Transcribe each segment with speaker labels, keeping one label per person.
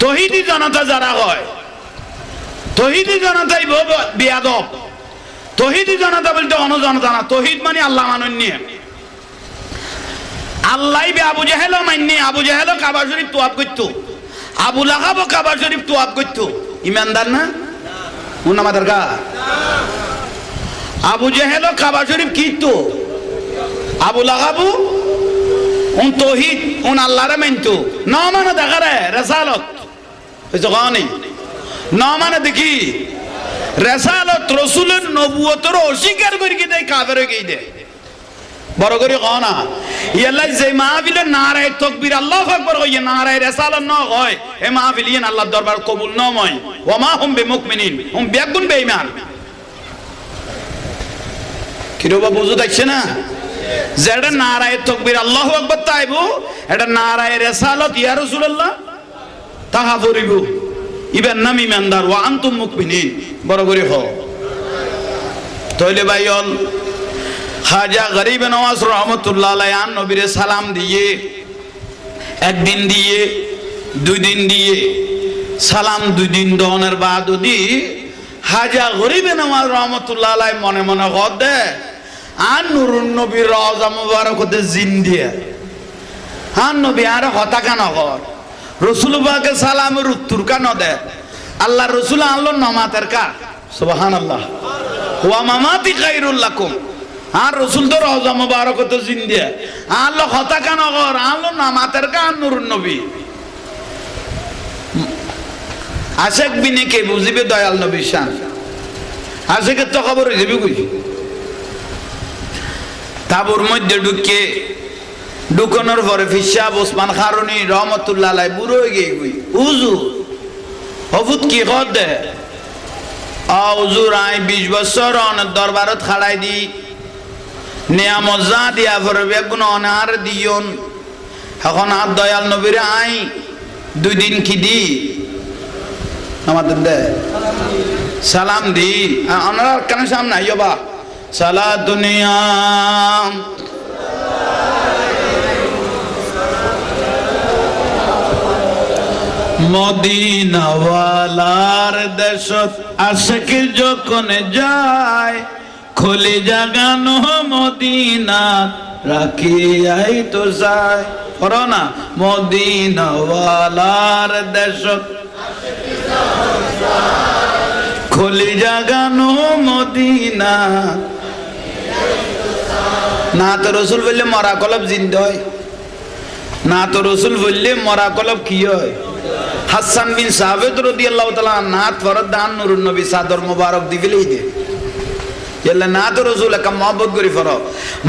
Speaker 1: তৌহিদি জনতা যারা হয়, তৌহিদি জনতাই বেয়াদব। তৌহিদি জনতা বলতে অনজনতা না, তৌহিদ মানে আল্লাহ মানেন নিয়ে। আল্লাহ আবু জাহেল মান্য, আবু জাহেল কাবা শরীফ তোয়াব করতো, আবু লাহাব কাবা শরীফ তোয়াব করতো। ইমানদার না? আমাদের গা আবু জাহেল কাবা শরীফ কিতো, আবু লাহাবু তৌহিদ আল্লাহরে মানতো। ন মানে দেখা রে রেসালত ন মানে দেখি রেসালত রসুলের নবুয়তের অস্বীকার করে কি দেয়, কাফের হয়ে দেয়। বড় করে কও না ইয়াল্লাহ যে মাহফিলে নারায়ে তাকবীর আল্লাহু আকবার কইয়ে নারায়ে রিসালাত ন হয়, এ মাহফিল ইন আল্লাহর দরবার কবুল ন হয়। ওয়া মা হুম বিমুমিনিন, হুম বেগুন বেঈমান। কি রে বাবা বুঝু দেখছ না? যেটা নারায়ে তাকবীর আল্লাহু আকবার তাইবো, এটা নারায়ে রিসালাত ইয়া রাসূলুল্লাহ তাহা পড়িব। ইবেন নাম ইমানদার ওয়া আনতুম মুমিনিন। বড় করে হও তাইলে ভাইয়ল খাজা গরিব নওয়াজ রহমতুল্লাহ আলাইহি আন নবীরে সালাম দিয়ে, একদিন দিয়ে, দুই দিন দিয়ে, সালাম দুই দিন দনের বাদ দি খাজা গরিব নওয়াজ রহমতুল্লাহ আলাইহি মনে মনে কদে আন নুরুন নবীর রওজা মুবারকতে জিন দিয়ে আন নবী আর হতা কেন কর রসুল পাকে সালামের উত্তর কেন দে? আল্লাহ রসুল আনলো নামাতের কা সুবহানাল্লাহ ওয়া মামাতি খায়রুল লাকুম। আর রসুল তো রওজা মুবারকতে জিন দিয়ে আনলো হতা কেন কর, আনলো নামাতের কা নুরুন নবী। আশেক বিনে কে বুঝিবে দয়াল নবীর শান? আশেকের তো খবর হয়ে যাবে কই। তাবুর মধ্যে ঢুকানোর পরে ফিসাব ওসমান খারুনি রহমতুল্লাহ আলাইহি বুড়ো হয়ে গিয়ে কই হুজুর হফুত কি কর দে হুজুর আই 20 বছর অনেক দরবারত খাড়াই দি নিয়ামত যা দিয়া পরে বেগুন অনার দিয়ন। এখন আর দয়াল নবীরে আই 2 দিন কি দি আমাদের দে সালাম দি ওনারা কেন সামনে আইও বা সালা দুনিয়া মদিনাওয়ালার দেশত আশিক যখন যায়, খোলে জাগানো মদিনা রাখিয়াই তো যায়। করো না মদিনাওয়ালার দেশত খোলে জাগানো মদিনা। না তো রসুল বললে মরা কলব জিন্দ হয়, না তো রসুল বললে মরা কলব কি হয়। হাসান বিন সাবিত রাদিয়াল্লাহু তাআলা নাত ফরদ দান নুরুন নবী সাদর মুবারক দিবিলেই দে ইয়াল্লা নাত রাসূল কা মোহাব্বত করি ফর।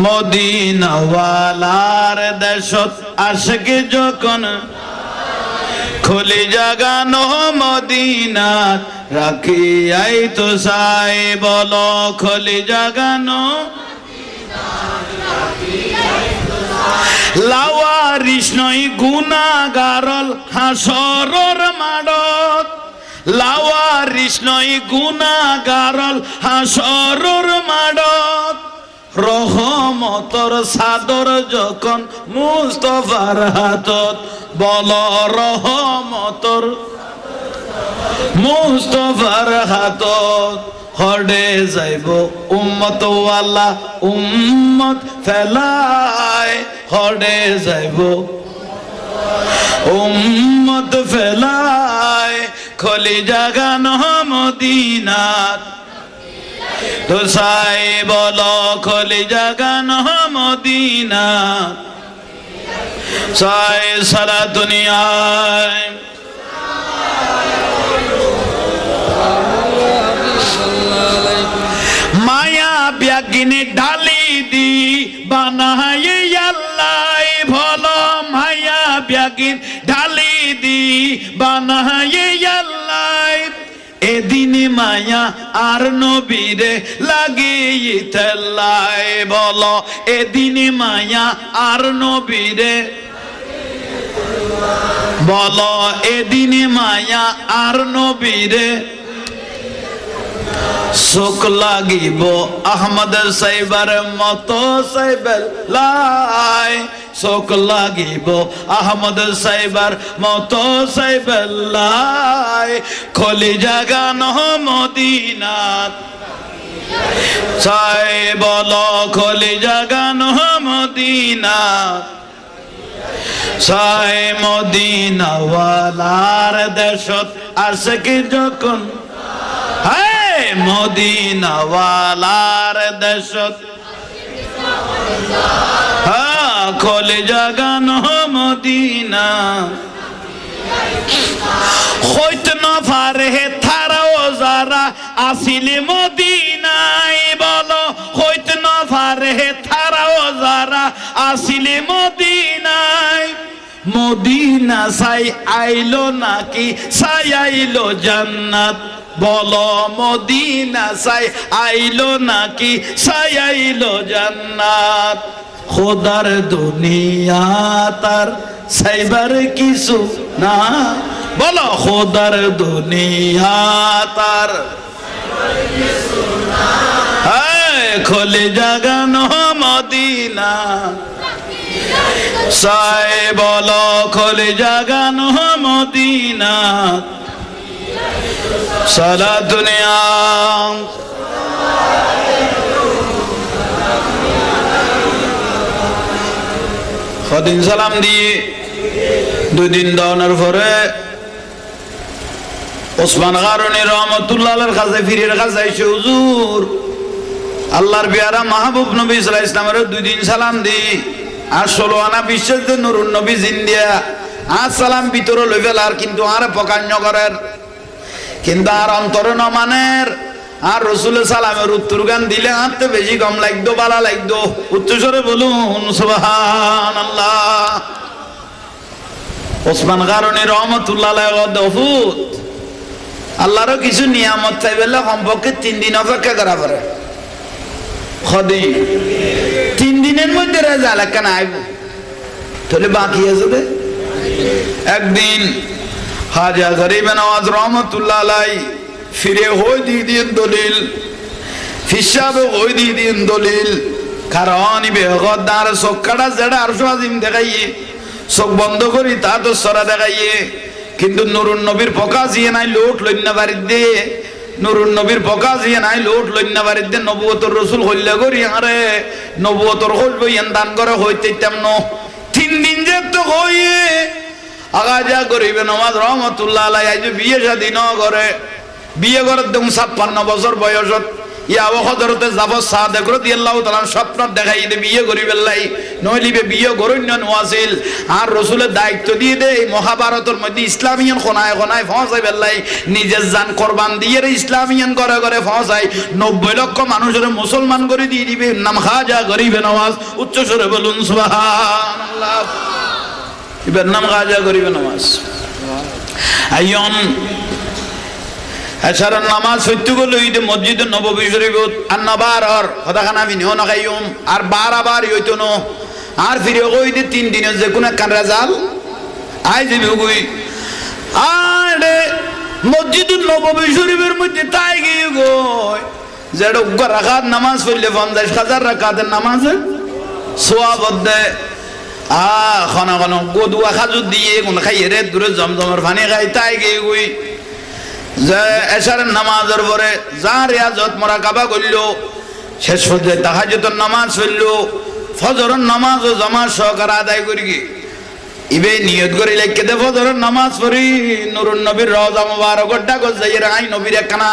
Speaker 1: মদিনা ওয়ালার দেশত আশিক যখন খোলে জাগানো মদিনা রাখিয়াই তো সাই। বলো খোলে জাগানো লাওয়ারিস নই গুনাহগারল হাসরর মাডত, লাওয়ারিস নই গুনাহগারল হাসরর মাডত। রহমতর সাদর যখন মুস্তাফার হাতত, বল রহমতর মুস্তাফার হাতত। হড়ে যাইব উম্মত ওয়ালা উম্মত ফেলায়, হড়ে যাইব উম্মত ফেলায়। খলি জাগানো মদিনাত তো সাই, বলো খলি জাগানো মদিনাত সাই। সারা দুনিয়ায় মায়া ব্যাগিনে ঢালি দি বানায় আল্লাহ। ভলো মায়া ব্যাগিন ঢালি দি বানায় আল্লাহ। এদিনে মায়া আর নবীরে লাগিয়ে তেলাই। বলো এদিনে মায়া আর নবীরে, বলো এদিনে মায়া আর নবীরে। চোখ লাগিব আহমদ সাইবার মতো সাইবেল্লাই, চোখ লাগিব আহমদ সাইবার মতো সাইবেল্লাই, খলি জাগানো মদিনাত চাই বলো, খলি জাগানো মদিনাত চাই, মদিনাওয়ালার দেশত আছে কি যখন, হ্যাঁ মদিনাওয়ালার দেশত, হ্যাঁ খোলে জাগানো মদিনা, হইত না পারে থারাও যারা আসিলে মদিনায়, বলো হইত না পারে থারাও যারা আসিলে মদিনায়, মদিনা সাই আইলো নাকি সাই আইলো জান্নাত, বলো মদিনা সাই আইলো নাকি সাই আইলো জান্নাত, খোদার দুনিয়া তার সাইবার কিছু না, বলো খোদার দুনিয়া তার, হ্যাঁ খোলে জাগানো মদিনা সাই, বলো খোলে জাগানো মদিনা, সারা দুনিয়া কদিন সালাম দিয়ে 2 দিন দাওয়ানোর পরে ওসমান গারনী রহমতুল্লাহর কাছে ফিরে কাছে আইসে, হুজুর আল্লাহর পেয়ারা মাহবুব নবী সাল্লাল্লাহু আলাইহি ওয়াসাল্লামের 2 দিন সালাম দি, আর 16 আনা বিশ্বাস যে নুরুন নবী জিন্দিয়া আর সালাম ভিতরে লই ফেলার, কিন্তু আর পকান্য করার, কিন্তু আর অন্তরে ন মানের, আর রসুলের সালামের উত্তর গান দিলে হাঁটতে বেশি কম লাগতো, বালা লাগতো, উচ্চস্বরে বলুন সুবহানাল্লাহ। ওসমান গারনী রহমতুল্লাহ দফুত আল্লাহরও কিছু নিয়ামত চাই বললে কমপক্ষে 3 দিন অপেক্ষা করা পড়ে, খদি 3 দিনের মধ্যে রেজাল্ট একখান আইব, তাহলে বাকি আছে দে। একদিন হাজা গরিবে নওয়াজ রহমতুল্লাহ আলাই ফিরে হই দিন দলিল, ফিসাবে হই দিন দলিল, কারণ বেগদার চোখটা যেটা আর আজিম দেখাইয়ে, চোখ বন্ধ করি তা তো সরা দেখাইয়ে, কিন্তু নুরুন নবীর পকা জিয়ে নাই লোট লইনা বাড়ির দিয়ে, নুরুন নবীর পকা জিয়ে নাই লোট লইনা বাড়ির দিয়ে, নবুয়তর রসুল হইলে করি আরে নবুয়তর হইব ইয়ান দান করে হইতে তেমন 3 দিন যে তো হইয়ে আগাজা গরিবে নওয়াজ রহমতুল্লাহ আলাই আজ বিয়ে শাদী ন করে, বিয়ে করে দেন 56 বছর বয়সত, ইয়া হযরতে জাফর সাদেক রাদিয়াল্লাহু তাআলা স্বপ্ন দেখাই দে বিয়ে করিবে লাই, নইলিবে বিয়ে করুন ওয়াসিল, আর রাসূলের দায়িত্ব দিয়ে দে মহাভারতের মধ্যে ইসলামিয়ান খোনায় খোনায় পৌঁছাই বেলাই, নিজের জান কুরবান দিয়ে ইসলামিয়ান করে করে পৌঁছাই, 90 লক্ষ মানুষের মুসলমান করে দিয়ে দিবে, নাম খাজা গরিবে নওয়াজ, উচ্চ স্বরে বলুন সুবহানাল্লাহ। এবার নাম খাজা গরিবে নওয়াজ। আইয়ন এছাড়া নামাজ সত্য গেল মসজিদ নববী শরীফত আর নবার আর হদাখানা বিনিও নখাইম আর বারবার হইতো ন, আর ফিরে কই দে 3 দিনের যে কোন কান রাজাল আই যাবি কই, আর মসজিদ নববী শরীফের মধ্যে তাই গিয়ে গই যেটা রাকাত নামাজ পড়লে 50,000 রাকাতের নামাজ সওয়াব দেয়, খানা খানো গদুয়া খাজু দিয়ে কোন খাইয়ে রে দূরে জমজমের পানি খাই, তাই গিয়ে গই যে এশারের নামাজের পরে যা রিয়াজত মুরাকাবা করল, শেষ পর্যায়ে তাহাজ্জুদের নামাজ পড়ল, ফজরের নামাজও জামাত সহকারে আদায় করি, ইবে নিয়ত করে লিখে দে ফজরের নামাজ পড়ি, নুরুন নবীর রওজা মুবারকত ডাক যাই রাই নবীর একখানা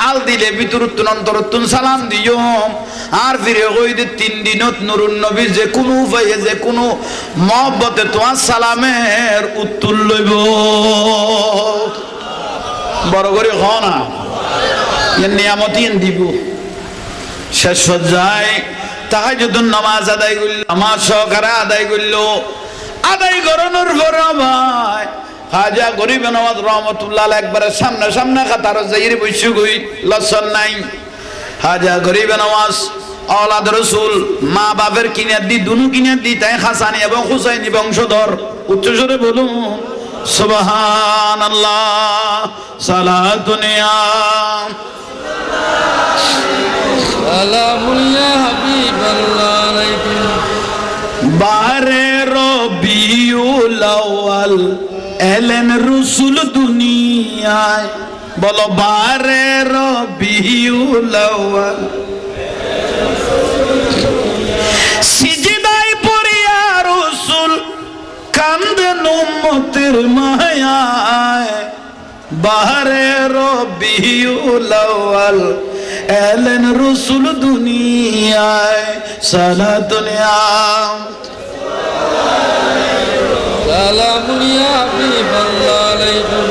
Speaker 1: আল দিলে ভিতরতুন অন্তরতুন সালাম দিও, আর ফিরে কই দে 3 দিনত নুরুন নবী যে কোনো উপায়ে যে কোনো মহব্বতে তোমার সালামের উত্তর লইব, বড় করে হ না নিয়ামত দিব। শেষ পর্যায়ে তাহাজ্জুদের নামাজ আদায় করল, নামাজ সহকারে আদায় করল, আদায় করানোর পর ভাই খাজা গরিবে নওয়াজ রহমতুল্লাহ একবারে সামনে সামনে কাতার যাইরে বসে গই, লসন নাই। খাজা গরিবে নওয়াজ औलाद रसूल মা বাবার কিনে দি দুনু কিনে দি তাই হাসানি এবং হুসাইনি বংশধর, উচ্চ স্বরে বলুন সুবহানাল্লাহ। সালাতুন ইয়া
Speaker 2: সালামুন ইয়া হাবিবাল্লাহ আলাইকুম।
Speaker 1: বারে রবিউল আউয়াল এলেন রসুল দুনিয়ায়, বলো বারে রবিউল আউয়াল। সিজদায় পড়িয়া রসুল কান্দেন উম্মতের মায়ায়, বারে রবিউল আউয়াল এলেন রসুল দুনিয়ায়। সালাতুন ইয়া
Speaker 2: সালামুন ইয়া হাবিবাল্লাহ আলাইকুম।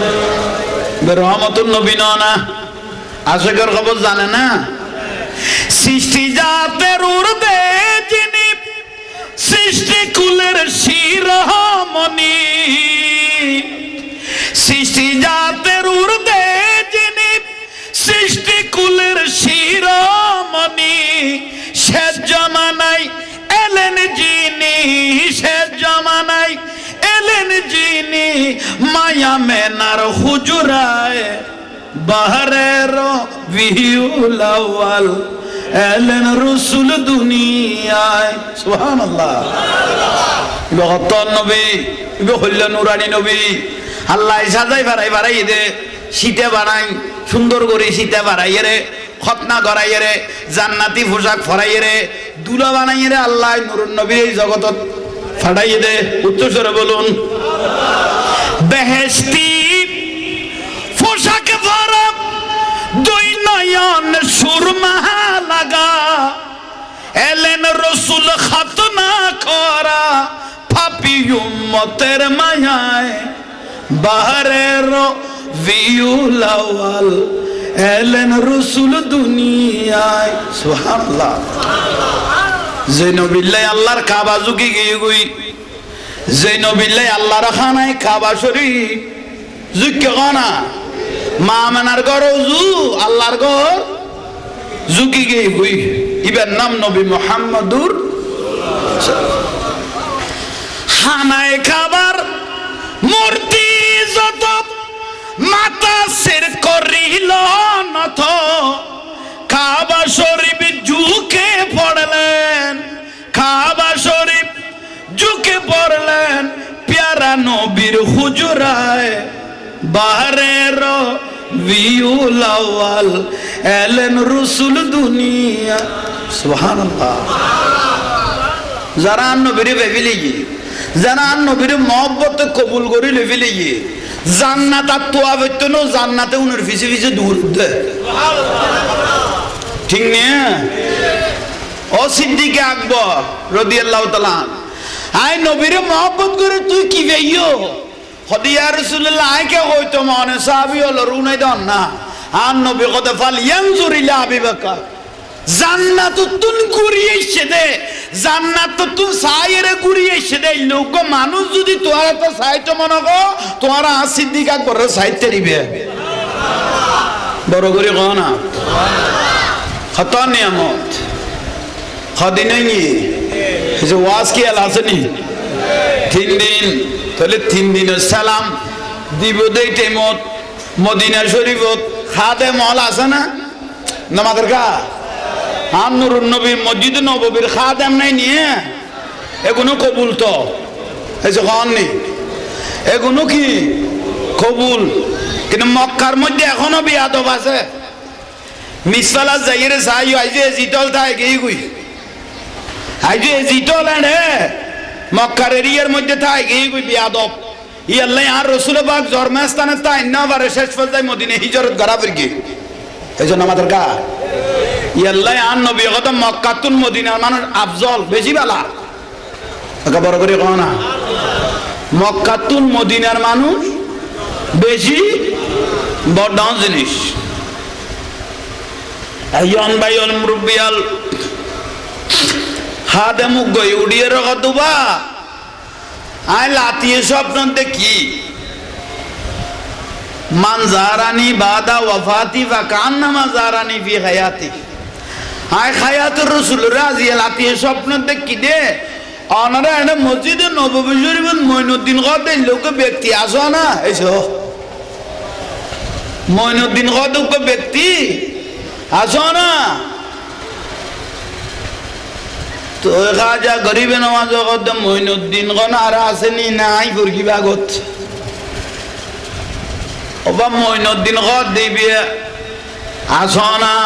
Speaker 1: রহমতুল নবী না আশেকের খবর জানে না? সৃষ্টি জাতের উর্দে যিনি, সৃষ্টি কুলের শিরোমণি, সৃষ্টি জাতের উর্দে যিনি, সৃষ্টি কুলের শিরোমণি, শেষ জমানায় এলেন যিনি, শেষ জমানায় এলেন যিনি, মায়া মেনার হুজুরায়, বারে রবিউল আউয়াল এলেন রসুল দুনিয়ায়। সুবহানাল্লাহ। ইবা কত নবী, ইবা হইল নুরানি নবী। আল্লাহ সাজাই বাড়াই দে, শীতে বানাই সুন্দর করে, শীতে বাড়াই রে, খতনা করাই রে, জান্নাতি পোশাক ফরাই রে, দুলা বানাই রে। আল্লাহ নুরুন নবী এই জগতত ফাটাই দে। উচ্চস্বরে বলুন বেহেশতি পোশাক ভরা, দুই নয়ন সুরমা লাগা, এলেন রসুল খাতনা করা, পাপী উম্মতের মায়ায়, বারে রবিউল আউয়াল এলেন রসুল দুনিয়ায়। সুবহানাল্লাহ। যে নবিল্লাই আল্লাহর কাবা ঝুঁকি গিয়ে গই, যে নবিল্লাই আল্লাহর খানায় কাবা শরীফ ঝুঁকে খানা, মা মানার ঘর জু আল্লাহর ঘর ঝুঁকি গিয়ে গই। ইবার নাম নবী মুহাম্মদুর। খানায় খাবার মূর্তি যত, মাতা সির করিল নত, কাবা শরীফ ঝুঁকে পড়লেন, কাবা শরীফ ঝুঁকে পড়লেন, প্যারা নবীর হুজুরায়, বারে রবিউল আউয়াল এলেন রসুল দুনিয়া। সুবহানাল্লাহ। যারা নবীরে ভেবিলে, যারা নবীরে মহব্বত কবুল করে লেভিলে, জান্নাত আর তোয়া বইতো না, জান্নাতে উনার পিছে পিছে দূর দে। ঠিক নিয়ে ও সিদ্দিকে আকবর রাদিয়াল্লাহু তাআলা, আই নবীরে মহব্বত করে তুই কি veio হদিয়া রাসূলুল্লাহ আইকে হইতো মনে সাহাবী হলো রুনাই দন না, আর নবী কথা ফাল ইয়ানজুর ইলা আবি বকর, জান্নাত তুন ঘুরিয়ে এসে দে, জান্নাত তুন সাইরে ঘুরিয়ে এসে দে। লোক মানুষ যদি তোরা তো সাইতো মনে কো, তোরা সিদ্দিক আকবরের সাইতে দিবে। বড় করে কও না খত নিয়ামত খদি নাই, যে ওয়াজ কি আল আসেনি 3 দিন, তাহলে 3 দিনের সালাম দিব দেই টাইমত মদিনা শরীফত খাদেম হল আছে না নামাজের কা, আর নুরুন নবী মসজিদ নববীর খাদেম নাই নিয়ে, এগুলো কবুল তো এই যে কননি, এগুলো কি কবুল। কিন্তু মক্কার মধ্যে এখনো বিয়াদব আছে, মিসফালা যাইরে চাই আইজে জিতল তাই গেই গুই, আইজে জিতল এনে মক্কার এরিয়ার মধ্যে তাই গেই গুই বিয়াদব। ইয়াল্লাই আর রসুল পাক জন্মস্থানে তাই না বারে শেষ পর্যায়ে মদিনা হিজরত করা ফিরকি, এই জন্য আমাদের গা ইয়াল্লাই আর নবী কথা মক্কাতুন মদিনার মানুষ আফজল বেশি বালা, বড় করে কও না মক্কাতুন মদিনার মানুষ বেশি বড় জিনিস। আইয়ন বাইল মুরব্বিয়াল হাদেমুক গই উড়িয়ে রাখা দুবা আই লাতিয়ে স্বপ্ন দেখি মান জারানি বাদা ওয়াফাতি ওয়া কান্নামা জারানি ফি হায়াতি, আই হায়াতুর রাসূল রাজি লাতিয়ে স্বপ্ন দেখি দে অনারা এনে মসজিদে নববী শরীফের মঈনুদ্দিন কদের লোক ব্যক্তি আসো না, এসো মঈনুদ্দিন কদক ব্যক্তি আসো না, তো খাজা গরিবে নওয়াজ কদম মঈনুদ্দিন গণ আর আসেনি নাই ফুরকি বাগত ওবা মঈনুদ্দিন গদ দিবি আসনা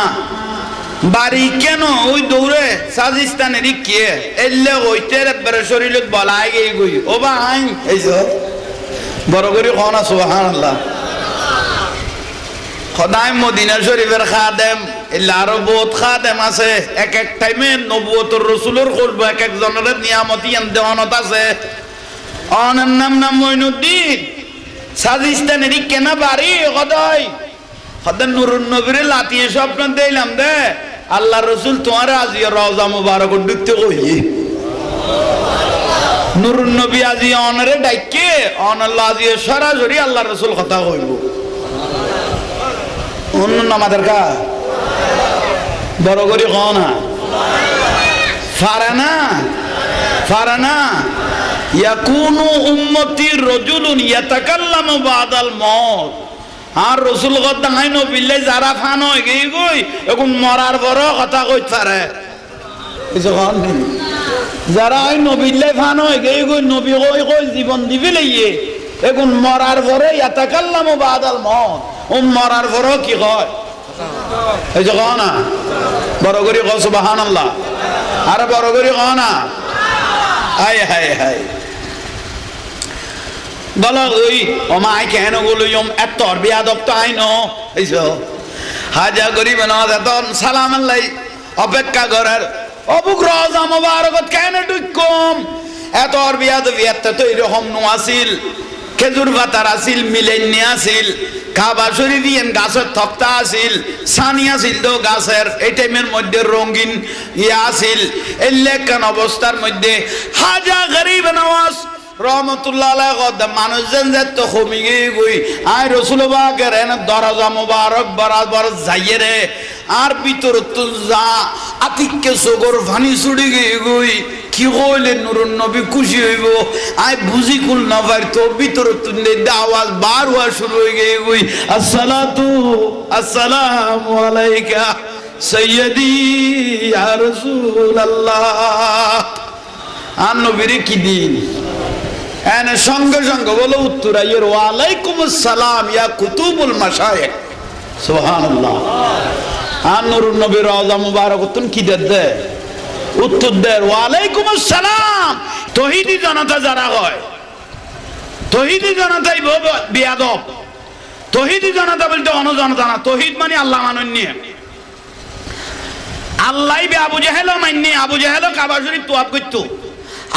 Speaker 1: বাড়ি কেন ওই দৌড়ে সাজিস্তানের কে এলে ওইতে বের শরীরত বলাই গই গই ওবা আইন এইসব বড় করে কনা সুবহানাল্লাহ খোদাই মদিনা শরীফের খাদেম এলা আরো বহুত খাদেম আছে এক এক টাইমে নবুয়তর রাসূলের করব এক এক জনের নিয়ামতি দেওয়ানত আছে অনার নাম মঈনুদ্দিন সাজিস্তানের কেনা বাড়ি খোদাই খোদা নুরুন নবীর লাতিয়ে স্বপ্ন দিলাম দে আল্লাহ রাসূল তোমার আজি রওজা মুবারক ঢুকতে কইয়ে নুরুন নবী আজি অনরে ডাইকে অনাল্লাহ আজি সরাসরি আল্লাহ রাসূল কথা কইব অন্য নামাদের কা বড় করে কনা ফারানা ইয়াকুনু উম্মতি রাজুলুন ইয়াতাকাল্লামু বাদাল মাউত আর রাসূল কথা নাই নবিল্লে যারা ফান হই গই এখন মরার বড় কথা কইতে পারে যখন যারা আই নবিল্লে ফান হই গই নবী কই জীবন দিবি লইয়ে এখন মরার পরে ইয়াতাকাল্লামু বাদাল মাউত মরার পরে কি কয় এই যে কয় না বড় করে কয় সুবহানাল্লাহ আর বড় করে কয় না হায় হায় হায় বলো ওই ওমাই কেন বলুম এত বিয়াদব তো আইনো এইসো হাজা গরিব নওয়াজ এত সালাম আল্লাহ অপেক্ষা করার অবুক রওজা মুবারকত কেন ঢুকম এত বিয়াদব এত তো এরকম নোয়াছিল খেজুর পাতার আসিল মিলেননি আসিল কাবা শরীফ ইয়েন গাছের তক্তা আসিল সানি আসিল তো গাছের এই টাইমের মধ্যে রঙিন ইয়ে আসিল এলেকান অবস্থার মধ্যে হাজা গরিব নওয়াজ রহমতুল্লাহ আলাইহি কদম মানুষজন যত কমি গই আই রাসূল পাকের এনে দরজা মুবারক বরাবর যাইয়ে রে আর ভিতর তো যা আতিককে সগর ফানি ছুড়ি গই কি কইলে নুরুন নবী খুশি হইব আই বুঝি কুল না পারতো ভিতর তো আওয়াজ বার হওয়া শুরু হয়ে গই আসসালামু আলাইকা সাইয়্যিদি ইয়া রাসূলুল্লাহ আর নবীর কি দিন এনে সঙ্গে সঙ্গে বলো উত্তর আইয়ের ওয়ালাইকুম আসসালাম ইয়া কুতুবুল মাশায়েখ সুবহানাল্লাহ আর নুরুন নবী রওজা মুবারক তুমি কি দে উত্তর দেয় ওয়ালাইকুম আসসালাম তৌহিদি জনতা যারা হয় তৌহিদি জনতাই বিয়াদব তৌহিদি জনতা বলতে অন্য জনতা না তৌহিদ মানে আল্লাহ মানেন নিয়ে আল্লাহ আবু জাহেল মাননি আবু জাহেল কাবা শরীফ তোয়াব করতো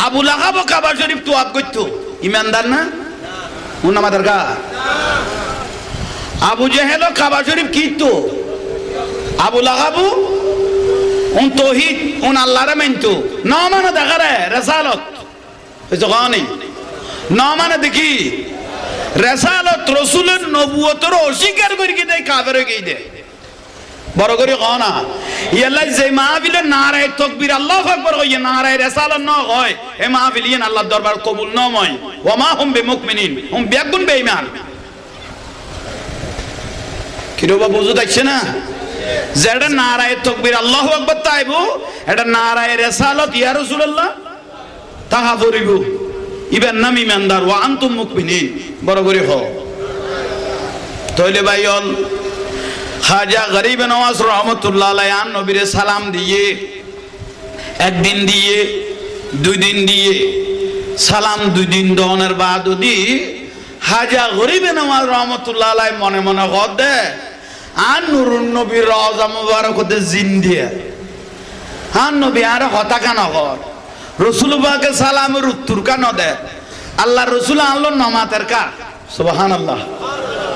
Speaker 1: আবু লাহাব কাবা শরীফ তোয়াব করতো ইমানদার না উন আমাদের গা আবু জাহেল কাবা শরীফ কিতো আবু লাহাবু উন তৌহিদ উন আল্লাহরে মানতো না মানে দেখারে রিসালাত বুঝছো কানি না মানে দেখি রিসালাত রাসূলের নবুয়তের অস্বীকার করি কি দেয় কাফের হয়ে দেয় বড় করে কনা ইয়াল্লাহ যে মাহফিলে নারায়ে তাকবীর আল্লাহু আকবার কই নারায়ে রিসালাত না হয় এ মাহফিল ইন আল্লাহর দরবার কবুল না হয় ওয়া মা হুম বিমুমিনিন হুম বেগুন বেঈমান কিরবা বুঝু দেখছ না যেটা নারায়ে তাকবীর আল্লাহু আকবার তাইবো এটা নারায়ে রিসালাত ইয়া রাসূলুল্লাহ তাহা পড়িব ইবেন নাম ইমানদার ওয়া আনতুম মুমিনিন বড় করে হও তাইলে ভাইয়ন খাজা গরিব নওয়াজ রহমতুল্লাহ আলাইহি আন নবীরে সালাম দিয়ে একদিন দিয়ে দুই দিন দিয়ে সালাম দুই দিন দনের বাদ দি খাজা গরিব নওয়াজ রহমতুল্লাহ আলাইহি মনে মনে কদে আন নুরুন নবীর রওজা মুবারকতে জিন দিয়ে আন নবী আর হতা কেন কর রাসূল পাকের সালামের উত্তর কেন দে আল্লাহ রাসূল আল্লাহ নামাতের কা সুবহানাল্লাহ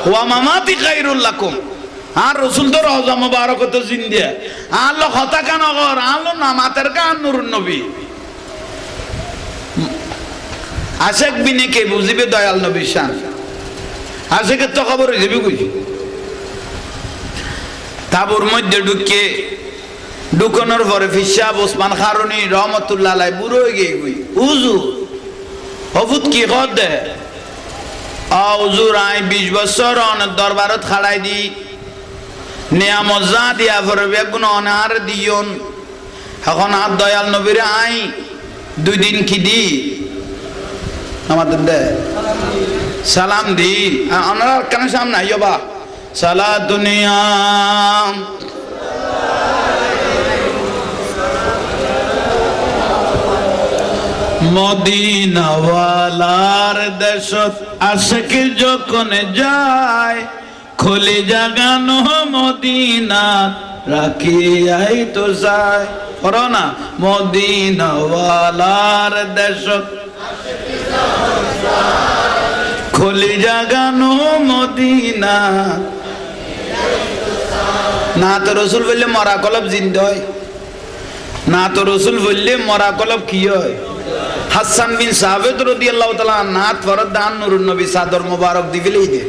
Speaker 1: ওয়া মামাতি খায়রুল লাকুম আর রাসূল তো রওজা মুবারকতে জিন দিয়ে আল্লাহ হতা কেন কর আল্লাহ নামাতের কা নুরুন নবী আশেক বিনে কে বুঝিবে দয়াল নবীর শান আশেকের তো খবর হয়ে যাবে কই তাবুর মধ্যে ঢুকানোর পরে ফিসাব ওসমান খারুনি রহমতুল্লাহ আলাইহি বুড়ো হয়ে গিয়ে গই হুজুর হফুত কি কর দে হুজুর আই 20 বছর অনেক দরবারত খাড়াই দি নিয়ামত যা দিয়া পরে বেগুন অনার দিয়ন এখন আর দয়াল নবীরে আই 2 দিন কি দি আমাদের দে সালাম দি আমরা কেন সামনে আইও বা সালা দুনিয়া মদিনাওয়ালার দেশত আশিক যখন যায় খোলে জাগানো মদিনা রাখি আই তো যায় করো না মদিনাওয়ালার দেশত খোলে জাগানো মদিনা না তো রসুল বললে মরা কলব জিন্দ হয় না তো রসুল বললে মরা কলব কি হয় হাসান বিন সাবিত রাদিয়াল্লাহু তাআলা নাত ফরদ দান নূরুন নবী সাদর মুবারক দিবিলেই দে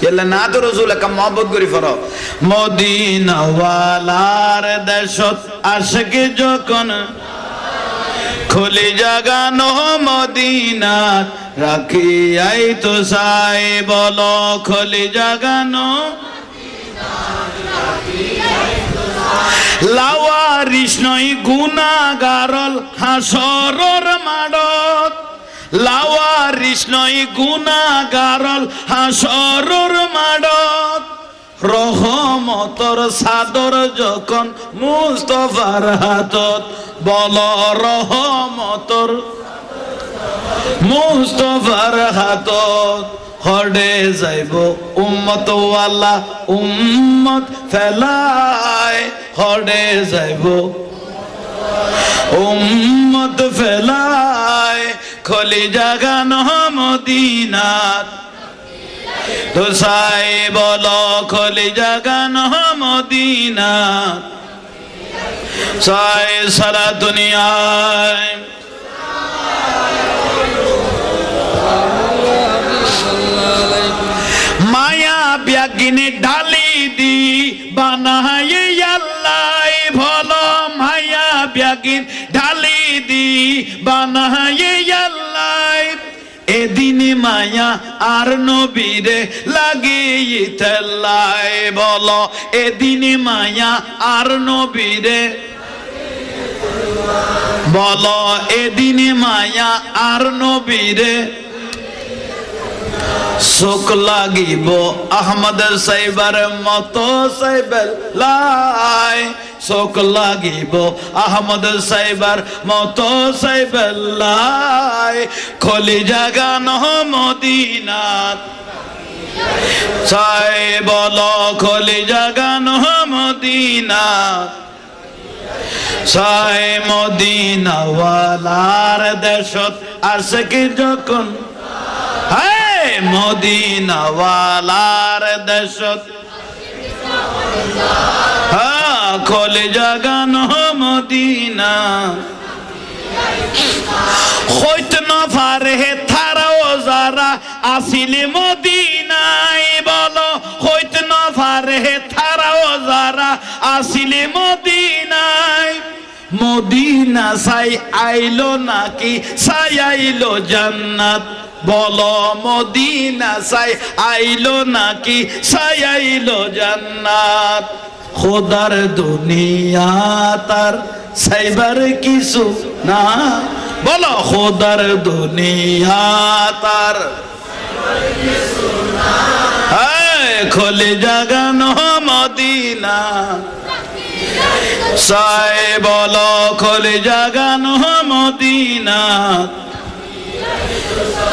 Speaker 1: এলা নাত রাসূল কা মহব্বত করি ফর মদিনা ওয়ালার দেশত আশিক যখন খোলে জাগানো মদিনা রাখি আই তো সাই বলো খোলে জাগানো লাওয়ারিস নই গুনাহগারল হাসরর মাডত লাওয়ারিস নই গুনাহগারল হাসরর মাডত রহমতর সাদর যখন মুস্তাফার হাতত বল রহমতর মুস্তাফার হাতত হড়ে যাইব উম্মত ওয়ালা উম্মত ফেলায় হড়ে যাইব উম্মত ফেলায় খলি জাগানো মদিনাত তো সাই বলো খলি জাগানো মদিনাত সাই সারা দুনিয়ায় মায়া ব্যাগিনে ডালি দি বানায় আল্লাহ ভলো মায়া ব্যাগিন ডালি দি বানায় আল্লাহ এদিনে মায়া আর নবীরে লাগিয়ে তেলাই বলো এদিনে মায়া আর নবীরে বলো এদিনে মায়া আর নবীরে শোক লাগিব আহমদ সাইবার মতো সাইবেল লাই শোক লাগিব আহমদ সাইবার মতো সাইবেল লাই খলি জাগানো মদিনাত সাই বলো খলি জাগানো মদিনাত সাই মদিনা ওয়ালার দেশত আশিক যখন মদিনা ওয়ালার দেশত খোলে জাগানো মদিনা হইত না পারে থারাও যারা আসিলে মদিনায় বলো হইত না পারে থারাও যারা আসিলে মদিনায় মদিনা সাই আইলো নাকি সাই আইলো জান্নাত বলো মদিনা সাই আইলো নাকি সাই আইলো জান্নাত খোদার দুনিয়া তার সাইবার কিছু না বলো খোদার দুনিয়া তার খোলে জাগানো মদিনা সাই বলো খোলে জাগানো মদিনা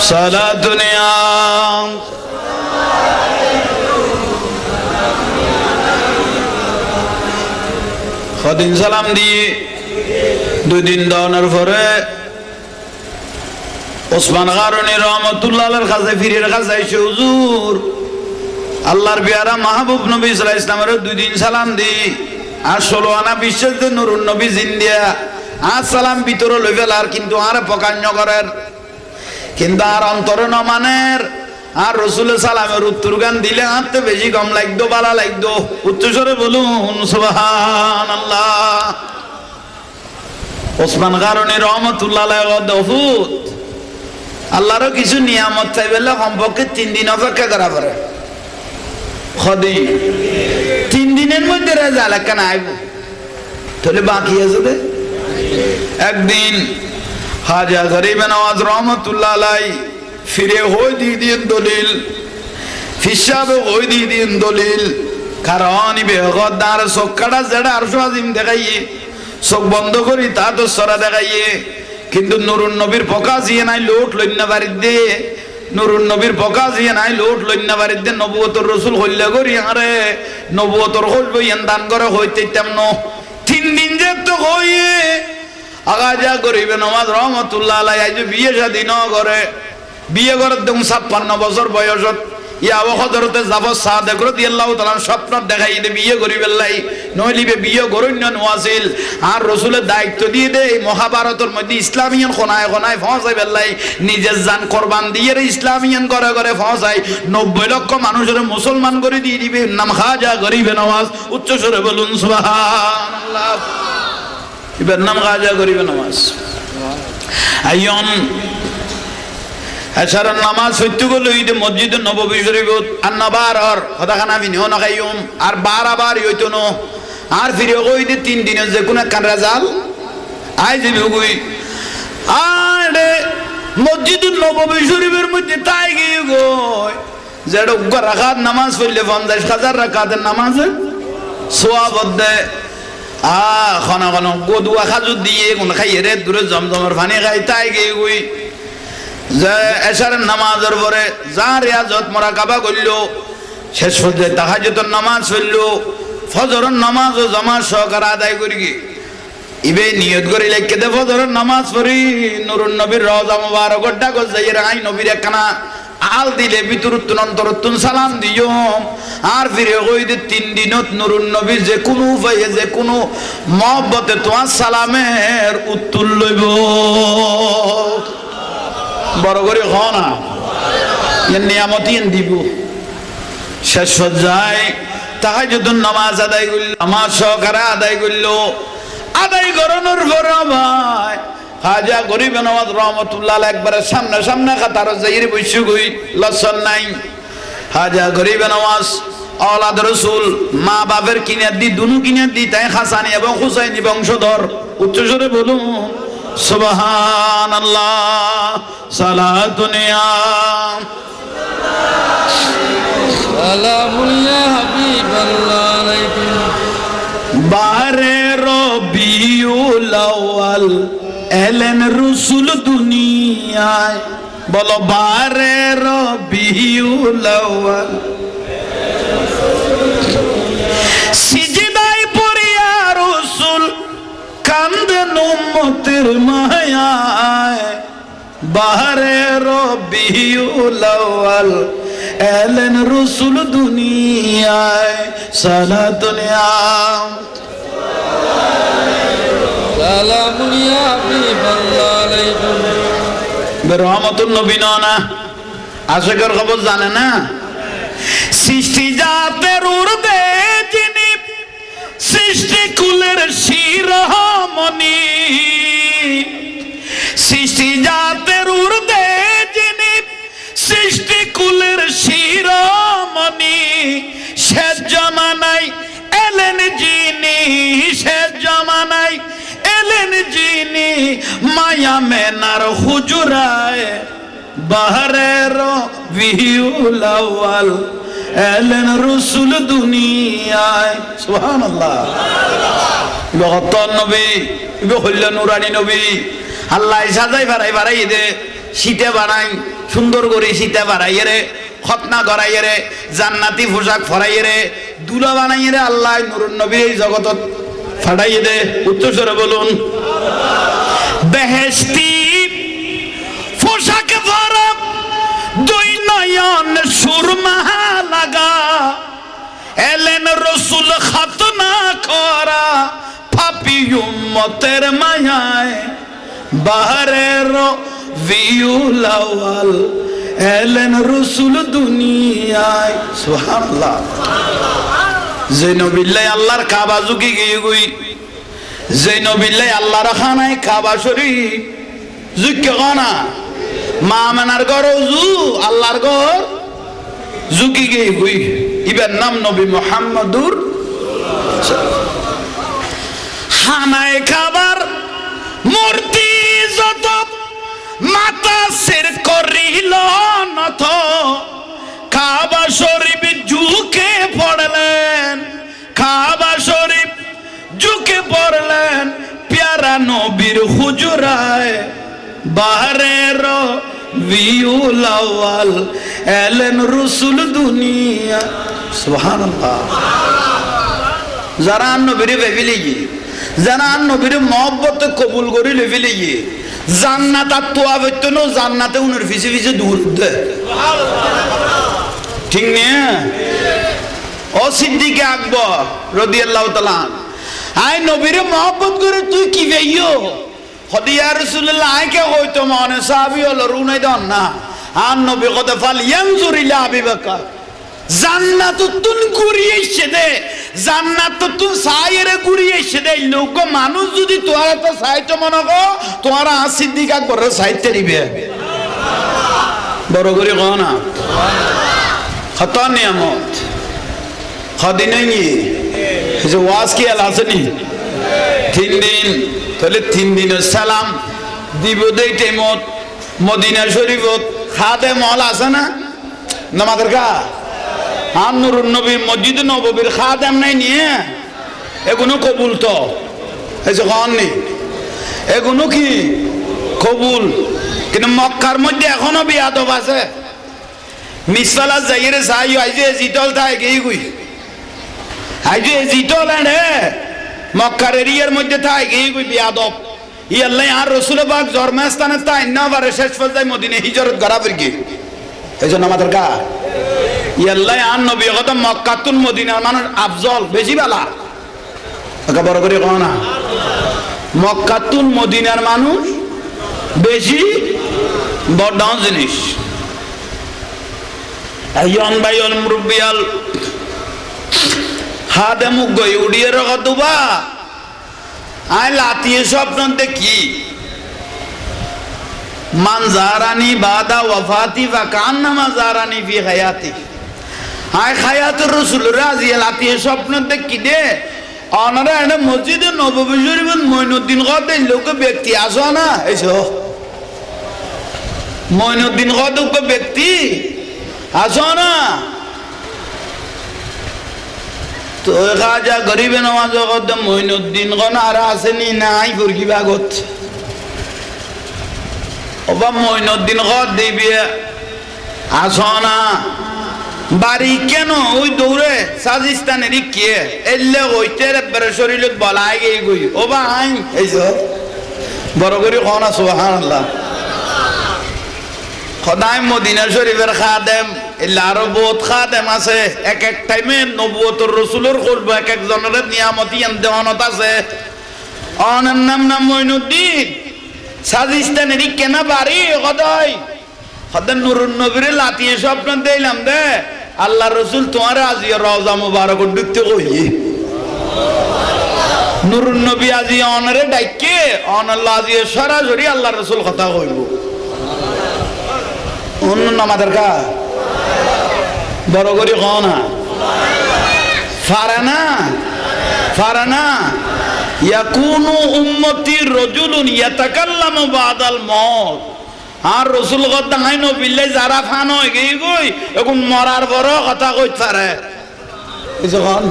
Speaker 1: সারা দুনিয়া কদিন সালাম দিয়ে 2 দিন দাওয়ানোর পরে ওসমান গারনী রহমতুল্লাহ আলাইহির কাছে ফিরের কাছে এসে হুজুর আল্লাহর পেয়ারা মাহবুব নবী সাল্লাল্লাহু আলাইহি ওয়াসাল্লামের 2 দিন সালাম দিই আর 16 আনা বিশ্বাস যে নুরুন নবী জিন্দিয়া আর সালাম ভিতরে লই ফেলার কিন্তু আর পকান্য করার কিন্তু আর অন্তরে ন মানের আর রসুলের সালামের উত্তর গান দিলে আনতে বেশি কম লাগতো বালা লাগতো উচ্চস্বরে বলুন সুবহানাল্লাহ। ওসমান গারনী রহমতুল্লাহ আলাইহি দফুত আল্লাহরও কিছু নিয়ামত চাইবেলে কমপক্ষে 3 দিন অপেক্ষা করা পড়ে খদি 3 দিনের মধ্যে রেজাল্ট কেন আইব তাহলে বাকি আছে দে। একদিন খাজা গরিব নওয়াজ রহমতুল্লাহ আলাই ফিরে হই দিন দলিল, ফিসাবে হই দিন দলিল, কারণ ইবে গদ্দার চোখটা যেটা আর আজিম দেখাইয়ে চোখ বন্ধ করি তা তো সরা দেখাইয়ে, কিন্তু নুরুন নবীর পকা জিয়ে নাই লোট লইনা বাড়ির দে, নুরুন নবীর পকা জিয়ে নাই লোট লইনা বাড়ির দে, নবুয়তর রসুল হইলা করি আরে নবুয়তর হইব ইয়ান দান করে হইতে তেমন 3 দিন যে তো হইয়ে আগাজা গরিবে নওয়াজ রহমতুল্লাহ আলাই আজ বিয়ে শাদী ন করে, বিয়ে করে দেম 56 বছর বয়সত ইয়া হযরতে জাফর সাদেক রাদিয়াল্লাহু তাআলা স্বপ্ন দেখাই দে বিয়ে করি বেলাই নইলিবে বিয়ে করুন নওয়াজিল আর রাসূলের দায়িত্ব দিয়ে দে এই মহাভারতের মধ্যে ইসলামিয়ান কোনায় কোনায় পৌঁছাই বেলাই নিজের জান কুরবান দিয়ে ইসলামিয়ান করে করে পৌঁছাই 90 লক্ষ মানুষের মুসলমান করে দিয়ে দিবে। নাম খাজা গরিবে নওয়াজ, উচ্চ স্বরে বলুন সুবহানাল্লাহ। এবার নাম খাজা গরিবে নওয়াজ। আইয়ন এছাড়া নামাজ সত্য গেল ঈদে মসজিদ নববী শরীফত আর নবার আর হদাখানা বিনিও নখাইম আর বারবার হইতো ন আর ফিরে কই দে 3 দিনের যে কোন কান রাজাল আই যাবি কই আরে মসজিদ নববী শরীফের মধ্যে তাই গিয়ে গই যেটা রাকাত নামাজ পড়লে 50,000 রাকাতের নামাজ সওয়াব দেয়। খানা খানো গদুয়া খাজু দিয়ে কোন খাইয়ে রে দূরে জমজমের পানি খাই তাই গিয়ে গই যে এশারের নামাজের পরে যা রিয়াজত মুরাকাবা করল, শেষ পর্যায়ে তাহাজ্জুদের নামাজ পড়ল, ফজরের নামাজও জামাত সহকারে আদায় করি ইবে নিয়ত করে লিখে দে ফজরের নামাজ পড়ি নুরুন নবীর রওজা মুবারক ডাক যাই রাই নবীর একখানা আল দিলে ভিতরতুন অন্তরতুন সালাম দিও আর ফিরে কই দে 3 দিনত নুরুন নবী যে কোনো উপায়ে যে কোনো মহব্বতে তোমার সালামের উত্তর লইব। বড় করে হ না নিয়ামত দিব। শেষ পর্যায়ে তাহাজ্জুদের নামাজ আদায় করল, নামাজ সহকারে আদায় করল, আদায় করানোর পর ভাই খাজা গরিবে নওয়াজ রহমতুল্লাহ একবারে সামনে সামনে কাতার যাইরে বসে গই লসন নাই। খাজা গরিবে নওয়াজ আওলাদ রাসূল মা বাবার কিনে দি দুনু কিনে দি তাই হাসানি এবং হুসাইনি বংশধর। উচ্চ স্বরে বলুন সুবহানাল্লাহ। সালাতুন ইয়া
Speaker 2: সালামুন ইয়া হাবিবাল্লাহ আলাইকুম।
Speaker 1: বারে রবিউল আউয়াল এলেন রাসূল দুনিয়ায়, বলো বারে রবিউল আউয়াল সিজদায় পড়িয়া রাসূল কান্দেন উম্মতের মায়ায়, বারে রবিউল আউয়াল এলেন রাসূল দুনিয়ায়। সালাতুন ইয়া
Speaker 2: সালামুন ইয়া হাবিবাল্লাহ আলাইকুম।
Speaker 1: রহমতুল নবী না আশিকের খবর জানে না। সৃষ্টি জাতের উর্দে যিনি সৃষ্টি কুলের শিরোমণি, সৃষ্টি জাতের উর্দে যিনি সৃষ্টি কুলের শিরোমণি, শেষ জামানায় এলেন যিনি, শেষ জামানায় এলেন যিনি মায়া মেনার হুজুরায়, বারে রবিউল আউয়াল এলেন রাসূল দুনিয়ায়। সুবহানাল্লাহ। বহত্তর নবী ইবে হইল নুরানি নবী। আল্লাহ সাজাই বাড়াই দে, শীতে বানাই সুন্দর করে শীতে বাড়াই রে, খতনা করাই রে, জান্নাতি পোশাক ফরাই রে, দুলা বানাই রে। আল্লাহ নুরুন নবী এই জগতত ফাটাই দে। উচ্চস্বরে বলুন বেহেশতি পোশাক ভরা, দুই নয়ন সুরমা লাগা, এলেন রাসূল খাতনা করা পাপী উম্মতের মায়ায়, বারে রবিউল আউয়াল এলেন রাসূল দুনিয়ায়। সুবহানাল্লাহ। যে নবিল্লাই আল্লাহর কাবা ঝুঁকি গিয়ে গই, যে নবিল্লাই আল্লাহর খানায় কাবা শরীফ ঝুঁকে খানা মা মানার ঘর জু আল্লাহর ঘর ঝুঁকি গিয়ে গই। ইবের নাম নবী মুহাম্মদুর খানায় খাবার মূর্তি যত মাতা সির করিল নত কাবা শরীফ ঝুঁকে পড়লেন কাবা শরীফ ঝুঁকে পড়লেন প্যারা নবীর হুজরায় বাহরের বিউল আউয়াল এলেন রসুল দুনিয়া সুবহানাল্লাহ যারা নবীর ভেবিলে যারা নবীর মহব্বত কবুল করে লেভিলে জান্নাত আত্মা বৈতনো জান্নাতে উনার পিছে পিছে দূর দে ঠিক না ও সিদ্দিক আকবর রাদিয়াল্লাহু তাআলা আই নবীর মহব্বত করে তুই কি veio হদিয়া রাসূলুল্লাহ আইকে হয়তো মনে সাহাবী হলো রুনাই দন না আর নবী কথা ফাল ইয়ানজুর ইলা আবি বকর জান্নাতুন কুরিয়েছে দে জান্নাতুন সাইরে কুরিয়েছে দে লোক মানুষ যদি তোরা তো সাইতো মনে গো তোরা সিদ্দিক আকবর সাইতে দিবে বড় করে কও না খতা নিয়ামত খদিন নি যে ওয়াজ কি আল আসনি 3 দিন তাহলে 3 দিনের সালাম দিব দেই টাইমত মদিনা শরীফত খাদেম হল আছে না নামাজের কা নুরুন নবী মসজিদ নববীর খাদেম নাই নিয়ে এগুলো কবুল তো এই যে কননি এগুলো কি কবুল কিন্তু মক্কার মধ্যে এখনো বিয়াদব আছে মিসফালা যাইরে চাই আইজে জিতল তাই গেই গুই আইজে জিতল এনে মক্কার এরিয়ার মধ্যে তাই গেই গুই বিয়াদব ই আল্লাহ আর রাসূল পাক জন্মস্থানে তাই না বারে শেষ পর্যায়ে মদিনা হিজরত করা পড়গে এইজন্য আমাদের কা ই আল্লাহ আর নবী কথা মক্কাতুন মদিনার মানুষ আফজল বেশি বালা ওকে বড় করে কও না মক্কাতুন মদিনার মানুষ বেশি বড় জিনিস আইয়ন বাইল মুরব্বিয়াল হাদেমু গই উড়িয়ে রগদুবা আই লাতিয়ে স্বপ্ন দেখি মান জারানি বাদা ওয়াফাতি ওয়া কান্নামা জারানি ফি হায়াতি আই হায়াতুর রাসূল রাজি লাতিয়ে স্বপ্ন দেখি দে অনারা এনে মসজিদে নববী শরীফের মঈনুদ্দিন গদে লোক ব্যক্তি আসো না এইসো মঈনুদ্দিন গদক ব্যক্তি আসো না তো খাজা গরিবে নওয়াজ কদম মঈনুদ্দিন গন আর আসেনি নাই ফুরকি বাগত ওবা মঈনুদ্দিন গদ দিবে আসো না বাড়ি কেন ওই দৌড়ে সাজিস্তানেরই কে এলে হইতে রেব্বারে শরীরত বলাই গই গই ওবা আইন এইসো বড় করে কও না সুবহানাল্লাহ খোদাই মদিনা শরীফের খাদেম এলা আরো বহুত খাদেম আছে এক এক টাইমে নবুয়তের রাসূলের কলব এক এক জনের নিয়ামতি দেওয়ানত আছে অনার নাম মঈনুদ্দিন সাজিস্তানের কেনা বাড়ি খোদাই খোদাই নুরুন নবীর লাতিয়ে স্বপ্ন দিলাম দে আল্লাহ রাসূল তোমার আজি রওজা মুবারক ঢুকতে কইয়ে নুরুন নবী আজি অনরে ডাইকে অন আল্লাহ আজি সরাসরি আল্লাহ রাসূল কথা কইব অন্য নামাদের কা বড় করে কও না ফারানা ইয়াকুনু উম্মতি রাজুলুন ইয়াতাকাল্লামু বাদাল মাউত আর রাসূল কথা নাই নবিল্লে যারা ফান হই গই গই এখন মরার বড় কথা কইতে পারে যখন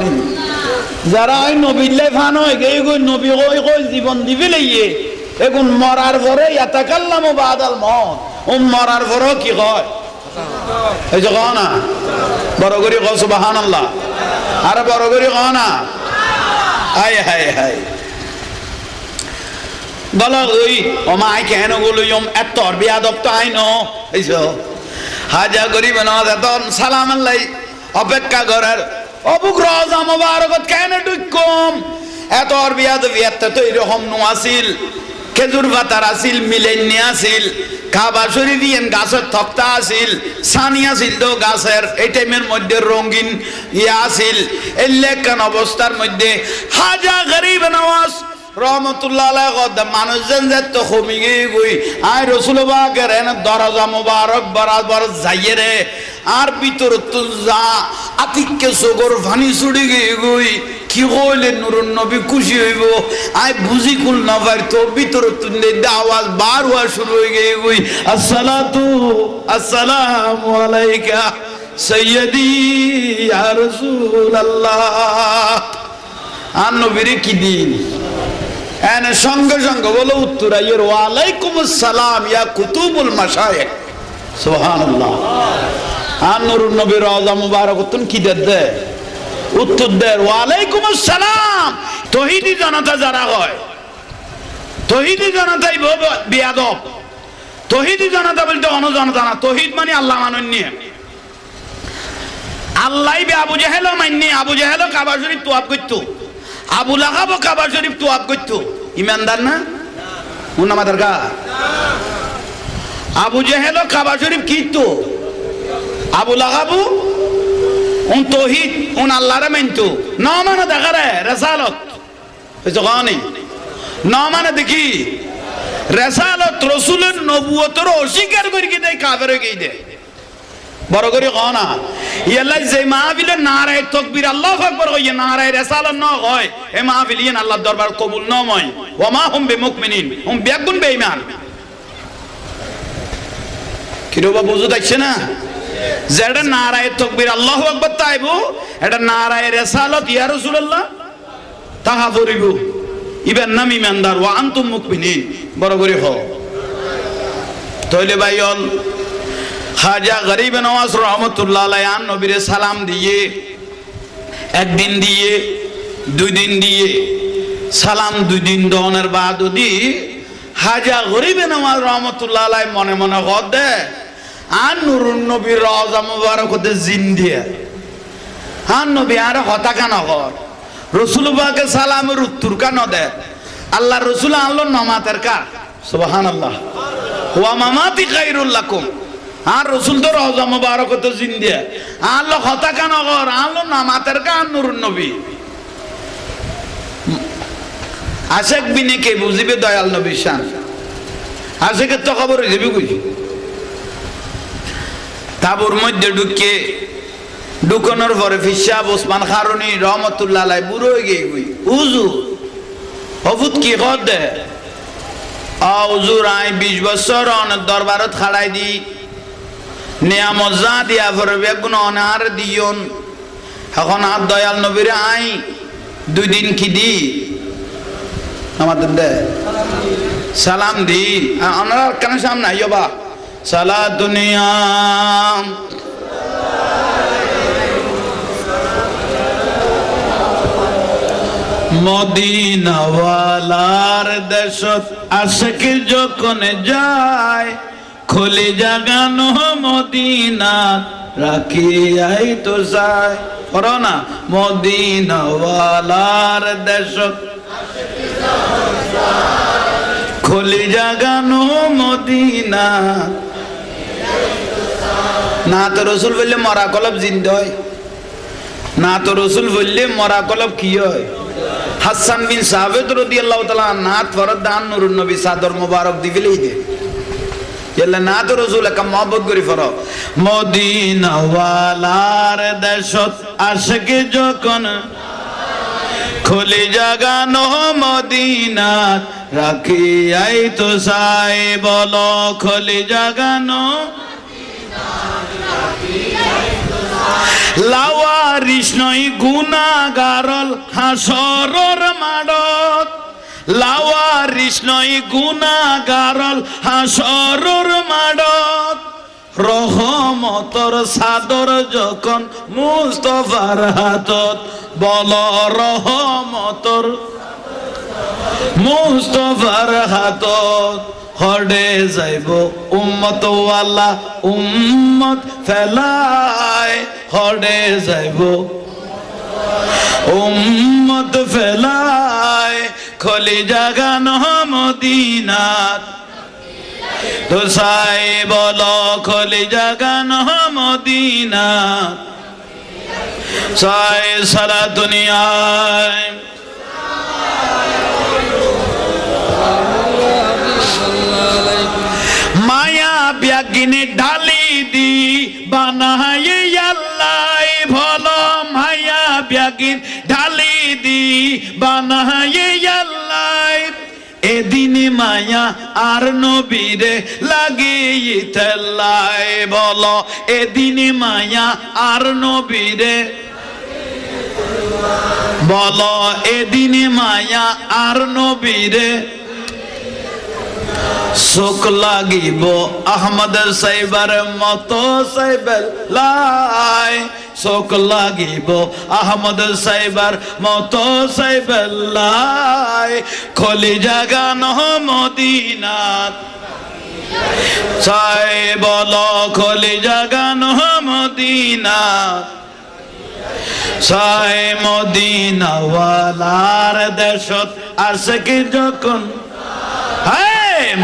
Speaker 1: যারা আই নবিল্লে ফান হই গই গই নবী কই কই জীবন দিবি লইয়ে এখন মরার পরে ইয়াতাকাল্লামু বাদাল মাউত মরার পরও কি কয় এই যে কও না বড় করে কও সুবহানাল্লাহ আরে বড় করে কও না হায় হায় হায় বলো ওই ওমাই কেন বলুম এত বিয়াদব তো আইনো এইসো হাজা গরিব না এত সালাম আল্লাহ অপেক্ষা করার অবুক রওজা মুবারকত কেন ঢুকম এত বিয়াদব এত তো এরকম নো আসিল খেজুর পাতার আসিল মিলেনি আসিল কাবা শরীফিয়ান গাছের তক্তা আসিল সানি আসিল তো গাছের এই টাইমের মধ্যে রঙিন ইয়ে আসিল এলেকান অবস্থার মধ্যে হাজা গরিব নওয়াজ রহমতুল্লাহ আলাইহি কদ মানুষজন যত কমি গই আয় রাসূল পাকের এনে দরজা মুবারক বরাবর যাইয়ে রে আর ভিতর তো যা আতিককে সগর ভানি ছুড়ি গই কি কইলে নূরুন নবী খুশি হইব আয় বুঝি কুল না পার তো ভিতর তো আওয়াজ বার হওয়া শুরু হয়ে গই আসসালাতু আসসালামু আলাইকা সাইয়্যিদি ইয়া রাসূলুল্লাহ আর নবীর কি দিন এনে সঙ্গে সঙ্গে বলো উত্তর আইয়ের ওয়ালাইকুম আসসালাম ইয়া কুতুবুল মাশায়েখ সুবহানাল্লাহ আর নূরুন নবীর রওজা মুবারক তুন কি দে উত্তর দেয় ওয়ালাইকুম আসসালাম তৌহিদি জনতা যারা হয় তৌহিদি জনতাই বেয়াদব তৌহিদি জনতা বলতে অন্য জনতা না তৌহিদ মানে আল্লাহ মানেন নিয়ে আল্লাহ বে আবু জাহেল মাননি আবু জাহেল কাবা শরীফ তোয়াব করতো আবু লাহাব কাবা শরীফ তোয়াব করতো ইমানদার না উন আমাদের গা আবু জাহেল কাবা শরীফ কিতো আবু লাহাবু উন তৌহিদ উন আল্লাহরে মানতো ন মানে দেখারে রেসালত বুঝছো কানি ন মানে দেখি রেসালত রাসূলের নবুয়তের অস্বীকার করি কি দেয় কাফের হয়ে দেয় বড় করে কও না ইয়াল্লা যে মাহফিলে নারায়ে তাকবীর আল্লাহু আকবার কইয়ে নারায়ে রিসালাত ন হয় এ মাহফিল ইন আল্লাহর দরবার কবুল ন হয় ওয়া মা হুম বিমুমিনিন হুম বেগুন বেঈমান কিরবা বুঝু দেখছ না যেটা নারায়ে তাকবীর আল্লাহু আকবার তাইবো এটা নারায়ে রিসালাত ইয়া রাসূলুল্লাহ তাহা পড়িব ইবেন নাম ইমানদার ওয়া আনতুম মুমিনিন বড় করে হও তাইলে ভাইয়ন খাজা গরিব নওয়াজ রহমতুল্লাহ আলাইহি আন নবীরে সালাম দিয়ে একদিন দিয়ে দুই দিন দিয়ে সালাম দুই দিন দনের বাদ দি খাজা গরিব নওয়াজ রহমতুল্লাহ আলাইহি মনে মনে কদে আন নূরুন নবীর রওজা মুবারকতে জিন দিয়ে আন নবী আর হতা কেন কর রাসূল পাকের সালামের উত্তর কেন দে আল্লাহ রাসূল আল্লাহর নামাতের কা সুবহানাল্লাহ ওয়া মামাতি খায়রুল লাকুম আর রাসূল তো রওজা মুবারকতে জিন দিয়ে আল্লাহ হতা কেন কর আল্লাহ নামাতের কা নূরুন নবী আশেক বিনে কে বুঝিবে দয়াল নবীর শান আশেকের তো খবর হয়ে যাবে কই তাবুর মধ্যে ঢুকানোর পরে ফিসাব ওসমান খারুনি রহমতুল্লাহ আলাইহি বুড়ো হয়ে গিয়ে কই হুজুর হফুত কি কর দে হুজুর আই 20 বছর অনেক দরবারত খাড়াই দি নিয়ামত যা দিয়া পরে বেগুন অনার দিয়ন এখন আর দয়াল নবীর আই দুই দিন কি দি আমাদের দে সালাম দি ওনারা কেন সামনে আইও বা সালা দুনিয়া মদিনাওয়ালার দেশত আশিক যখন যায় খোলে জাগানো মদিনা রাখি আই তো যায় করো না মদিনাওয়ালার দেশত খোলে জাগানো মদিনা না তো রসুল বললে মরা কলব জিন্দ হয় না তো রসুল বললে মরা কলব কি হয় হাসান বিন সাবিত রাদিয়াল্লাহু তাআলা নাত ফরদান নূরুন নবী সাদর মুবারক দিবেলেই দে এলা না তো রাসূল কা মহব্বত করি ফরো মদিনা ওয়ালার দেশত আশিক যখন খোলে জাগানো মদিনা রাখি আই তো সাই বলো খোলে জাগানো লাওয়ারিস নই গুনাহগারল হাসরর মাডত লাওয়ারিস নই গুনাহগারল হাসরর মাডত রহমতর সাদর যখন মুস্তাফার হাতত বল রহমতর মুস্তাফার হাতত হড়ে যাইব উম্মত ওয়ালা উম্মত ফেলায় হড়ে যাইব উম্মত ফেলায় খলি জাগানো মদিনাত তো সাই বলো খলি জাগানো মদিনাত সাই সারা দুনিয়ায় ব্যাগিনে ঢালি দি বানাই আল্লাহ ভালো মায়া ব্যাগিন ঢালি দি বানাই আল্লাহ এদিনে মায়া আর নবীরে লাগিয়ে তেলাই বলো এদিনে মায়া আর নবীরে বলো এদিনে মায়া আর নবীরে শোক লাগিব আহমদ সাইবার মতো সাইবেল্লাই শোক লাগিব আহমদ সাইবার মতো সাইবেল্লাই খলি জাগানো মদিনাত চাই বলো খলি জাগানো মদিনাত চাই মদিনাওয়ালার দেশত আসে কি যখন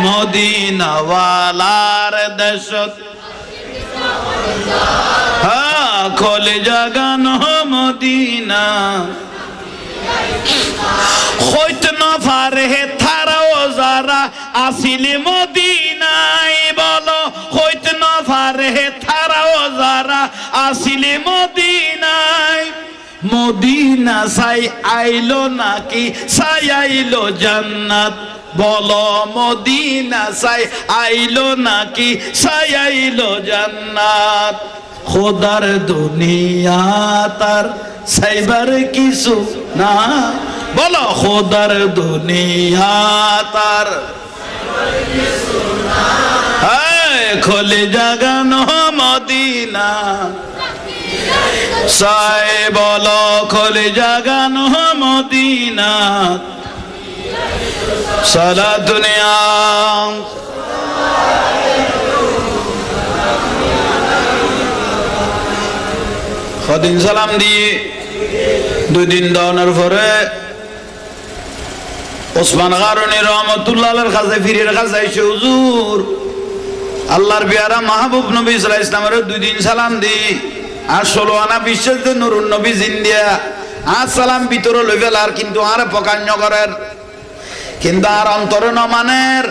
Speaker 1: মদিনাওয়ালার দেশত খোলে জাগানো মদিনা হইত না পারে থারাও যারা আসিলে মদিনায় বলো হইত না পারে থারাও যারা আসিলে মদিনায় মদিনা সাই আইলো নাকি সাই আইলো জান্নাত বলো মদিনা সাই আইলো নাকি সাই আইলো জান্নাত খোদার দুনিয়া তার সাইবার কিছু না বলো খোদার দুনিয়া তার খোলে জাগানো মদিনা সাই বলো খোলে জাগানো মদিনা সারা দুনিয়া কদিন সালাম দিয়ে 2 দিন দাওয়ানোর পরে ওসমান গারনী রহমতুল্লাহর কাছে ফিরের কাছে এসে হুজুর আল্লাহর পেয়ারা মাহবুব নবী সাল্লাল্লাহু আলাইহি ওয়াসাল্লামের 2 দিন সালাম দিই আর 16 আনা বিশ্বাস যে নুরুন নবী জিন্দিয়া আর সালাম ভিতরে লই ফেলার কিন্তু আর পকান্য করেন কিন্তু আর অন্তরে নমানের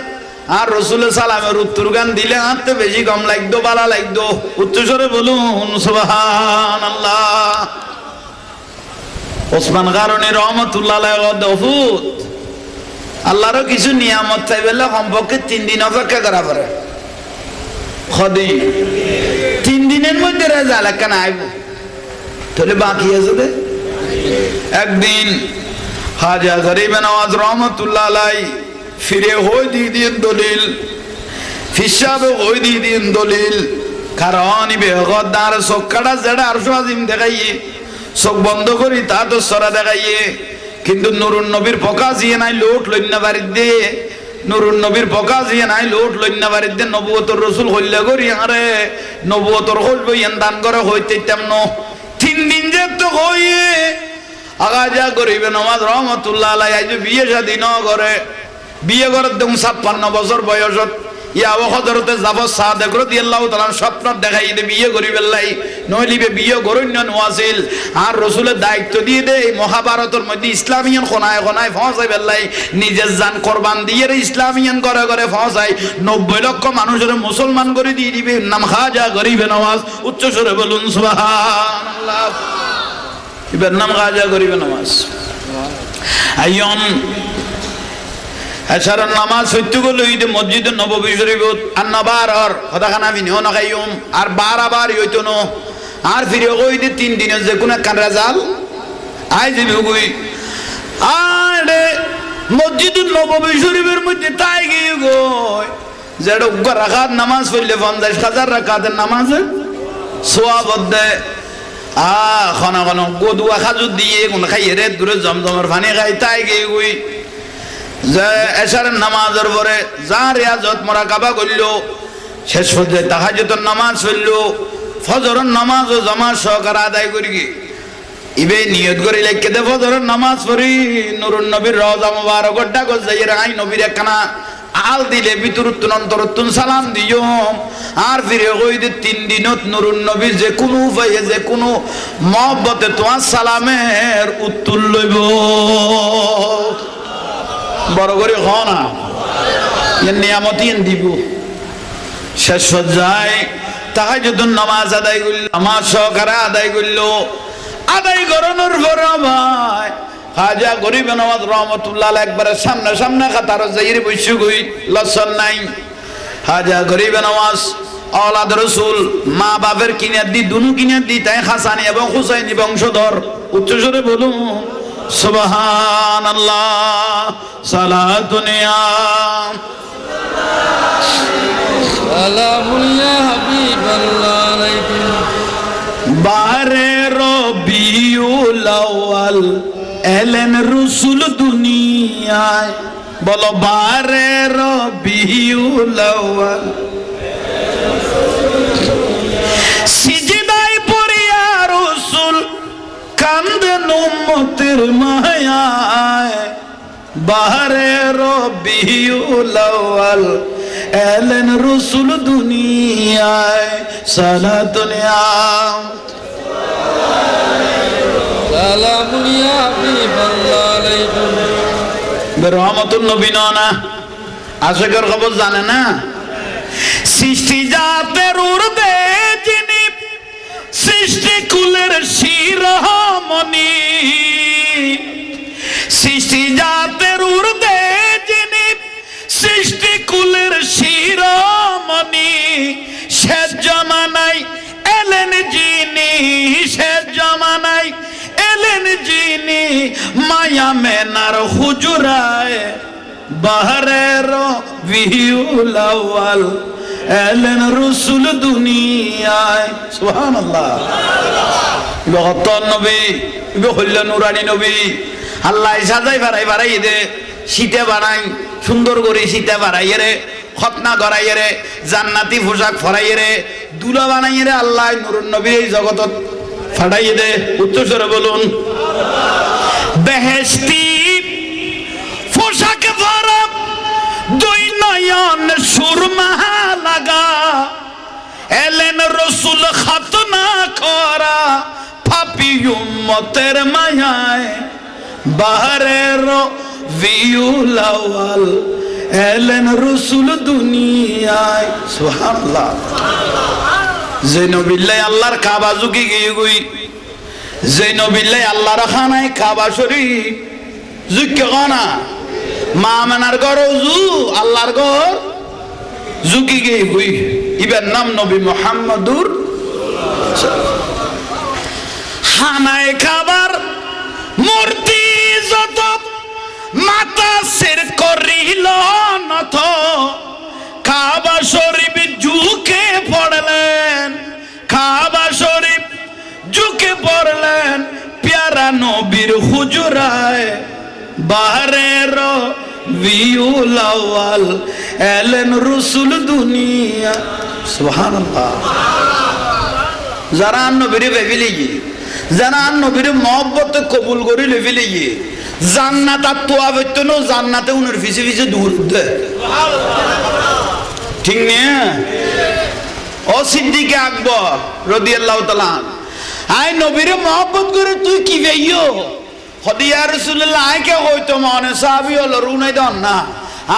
Speaker 1: আর রসুলের সালামের উত্তর গান দিলে হাতে বেশি কম লাগতো বালা লাগতো উচ্চস্বরে বলুন সুবহানাল্লাহ ওসমান গারনী রহমতুল্লাহ দফুত আল্লাহরও কিছু নিয়ামত চাই বললে কমপক্ষে 3 দিন অপেক্ষা করা পারে খদি 3 দিনের মধ্যে রেজাল্ট একখানা আইব তাহলে বাকি আছে দে একদিন হাজা গরিবে নওয়াজ রহমতুল্লাহ আলাই ফিরে হই দিন দলিল ফিসাবে হই দিন দলিল কারণ বেগদার চোখটা যেটা আর আজিম দেখাইয়ে চোখ বন্ধ করি তা তো সরা দেখাইয়ে কিন্তু নুরুন নবীর পকা জিয়ে নাই লোট লইনা বাড়ির দে নুরুন নবীর পকা জিয়ে নাই লোট লইনা বাড়ির দে নবুয়তর রসুল হইলা করি আরে নবুয়তর হইব ইয়ান দান করে হইতে তেমন 3 দিন যে তো হইয়ে আগাজা গরিবে নওয়াজ রহমতুল্লাহ আলাই আজ বিয়ে শাদী ন করে বিয়ে করে দেম 56 বছর বয়সত ইয়া হযরতে জাফর সাদেক রাদিয়াল্লাহু তাআলা স্বপ্ন দেখাই দে বিয়ে করি বেলাই নইলিবে বিয়ে করুন নওয়াজিল আর রাসূলের দায়িত্ব দিয়ে দে মহাভারতের মধ্যে ইসলামিয়ান কোনায় কোনায় পৌঁছাই বেলাই নিজের জান কুরবান দিয়ে ইসলামিয়ান করে করে পৌঁছাই 90 লক্ষ মানুষের মুসলমান করে দিয়ে দিবে নাম খাজা গরিবে নওয়াজ উচ্চ স্বরে বলুন সুবহানাল্লাহ এবার নাম খাজা গরিবে নওয়াজ আইয়ন আশারার নামাজ সত্য গেল ঈদে মসজিদ নববী শরীফত আর নবার আর হদাখানা বিনিহ নখাইম আর বারবার হইতো ন আর ফিরে কই দে 3 দিনের যে কোন কান রাজাল আই যাবি কই আরে মসজিদ নববী শরীফের মধ্যে তাই গিয়ে গই যেটা রাকাত নামাজ পড়লে 50,000 রাকাতের নামাজ সওয়াব দেয় খানা খানা গদুয়া খাজু দিয়ে কোন খাইয়ে রে দূরে জমজমের পানি খাই তাই গিয়ে গই যে এশারের নামাজের পরে যা রিয়াজত মুরাকাবা করলো শেষ পর্যায়ে তাহাজ্জুদের নামাজ পড়লো ফজরের নামাজও জামাত সহকারে আদায় করি ইবে নিয়ত করে লিখে দে ফজরের নামাজ পড়ি নুরুন নবীর রওজা মুবারক ডাকো যাই রাই নবীর একখানা আল দিলে ভিতরতুন অন্তরতুন সালাম দিও আর ফিরে কই দে 3 দিনত নুরুন নবী যে কোনো উপায়ে যে কোনো মহব্বতে তোমার সালামের উত্তর লইব বড় করে হ না এর নিয়ামত দিব শেষ পর্যায়ে তাহাজ্জুদুন নামাজ আদায় করল, নামাজ সহকারে আদায় করল। আদায় করানোর পর ভাই খাজা গরিব নওয়াজ রহমতুল্লাহ আলাইহি একবারে সামনে সামনে কাতার যাইরে বসে গই, লসন নাই। খাজা গরিব নওয়াজ আওলাদ রাসূল, মা বাবার কিনে দি, দুনু কিনে দি, তাই হাসানি এবং হুসাইনি বংশধর। উচ্চস্বরে বলুন সুবহানাল্লাহ। সালাতুন ইয়া
Speaker 2: সালামুন ইয়া হাবিবাল্লাহ আলাইকুম।
Speaker 1: বারে রবিউল আউয়াল এলেন রসুল দুনিয়ায়, বলো বারে রবিউল আউয়াল। সিজদায় পড়িয়া রসুল কান্দেন উম্মতের মায়ায়, বারে রবিউল আউয়াল এলেন রসুল দুনিয়ায়। সালাতুন ইয়া
Speaker 2: সালামুন ইয়া হাবিবাল্লাহ আলাইকুম।
Speaker 1: রহমতুল নবী না আশেকের খবর জানে না? সৃষ্টি জাতের উর্দে যিনি, সৃষ্টি কুলের শিরোমণি। সৃষ্টি জাতের উর্দে যিনি, সৃষ্টি কুলের শিরোমণি। শেষ জামানায় এলেন যিনি, শেষ জামানায় এলেন যিনি, মায়া মেনার হুজুরায়, বাহরে রবিউল আউয়াল এলেন রসুল দুনিয়ায়। সুবহানাল্লাহ। বহত্তর নবী, হইল নুরানি নবী। আল্লাহ সাজাই বাড়াই বাড়াই দে, শীতে বানাই সুন্দর করে, শীতে বাড়াই রে, খতনা করাই রে, জান্নাতি পোশাক ফরাই রে, দুলা বানাই রে। আল্লাহ নুরুন নবী এই জগতত ফাটাই দে। উচ্চস্বরে বলুন বেহেশতি পোশাক ভরা, দুই নয়ন সুরমা লাগা, এলেন রসুল খাতনা করা, পাপী উম্মতের মায়ায়, বাহরে রবিউল আউয়াল এলেন রসুল দুনিয়ায়। সুবহানাল্লাহ। যে নবিল্লাই আল্লাহর কাবা ঝুঁকি গিয়ে গই, যে নবিল্লাই আল্লাহর খানায় কাবা শরীফ ঝুঁকে খানা, মা মানার ঘর জু আল্লাহর ঘর ঝুঁকি গিয়ে গই। ইবার নাম নবী মুহাম্মদুর। খানায় কাবার মূর্তি যত, মাতা সির করিল নত, কাবা শরীফ ঝুঁকে পড়লেন, কাবা শরীফ ঝুঁকে পড়লেন, প্যারা নবীর হুজুরায়, বাহরে রবিউল আউয়াল এলেন রসুল দুনিয়া। সুবহানাল্লাহ। যারা নবীর ভেবিলি, যারা নবীর মহব্বত কবুল করি লেভিলি, জান্নাত আর তোয়া বৈতনো জান্নাতে উনার ফিসে ফিসে দূর দে। ঠিক নিয়ে ও সিদ্দিকে আকবর রাদিয়াল্লাহু তাআলা, আই নবীর মহব্বত করে তুই কি veio হদিয়া রাসূলুল্লাহ আইকে হয়তো মনে সাহাবী হলো রুনাই দন না,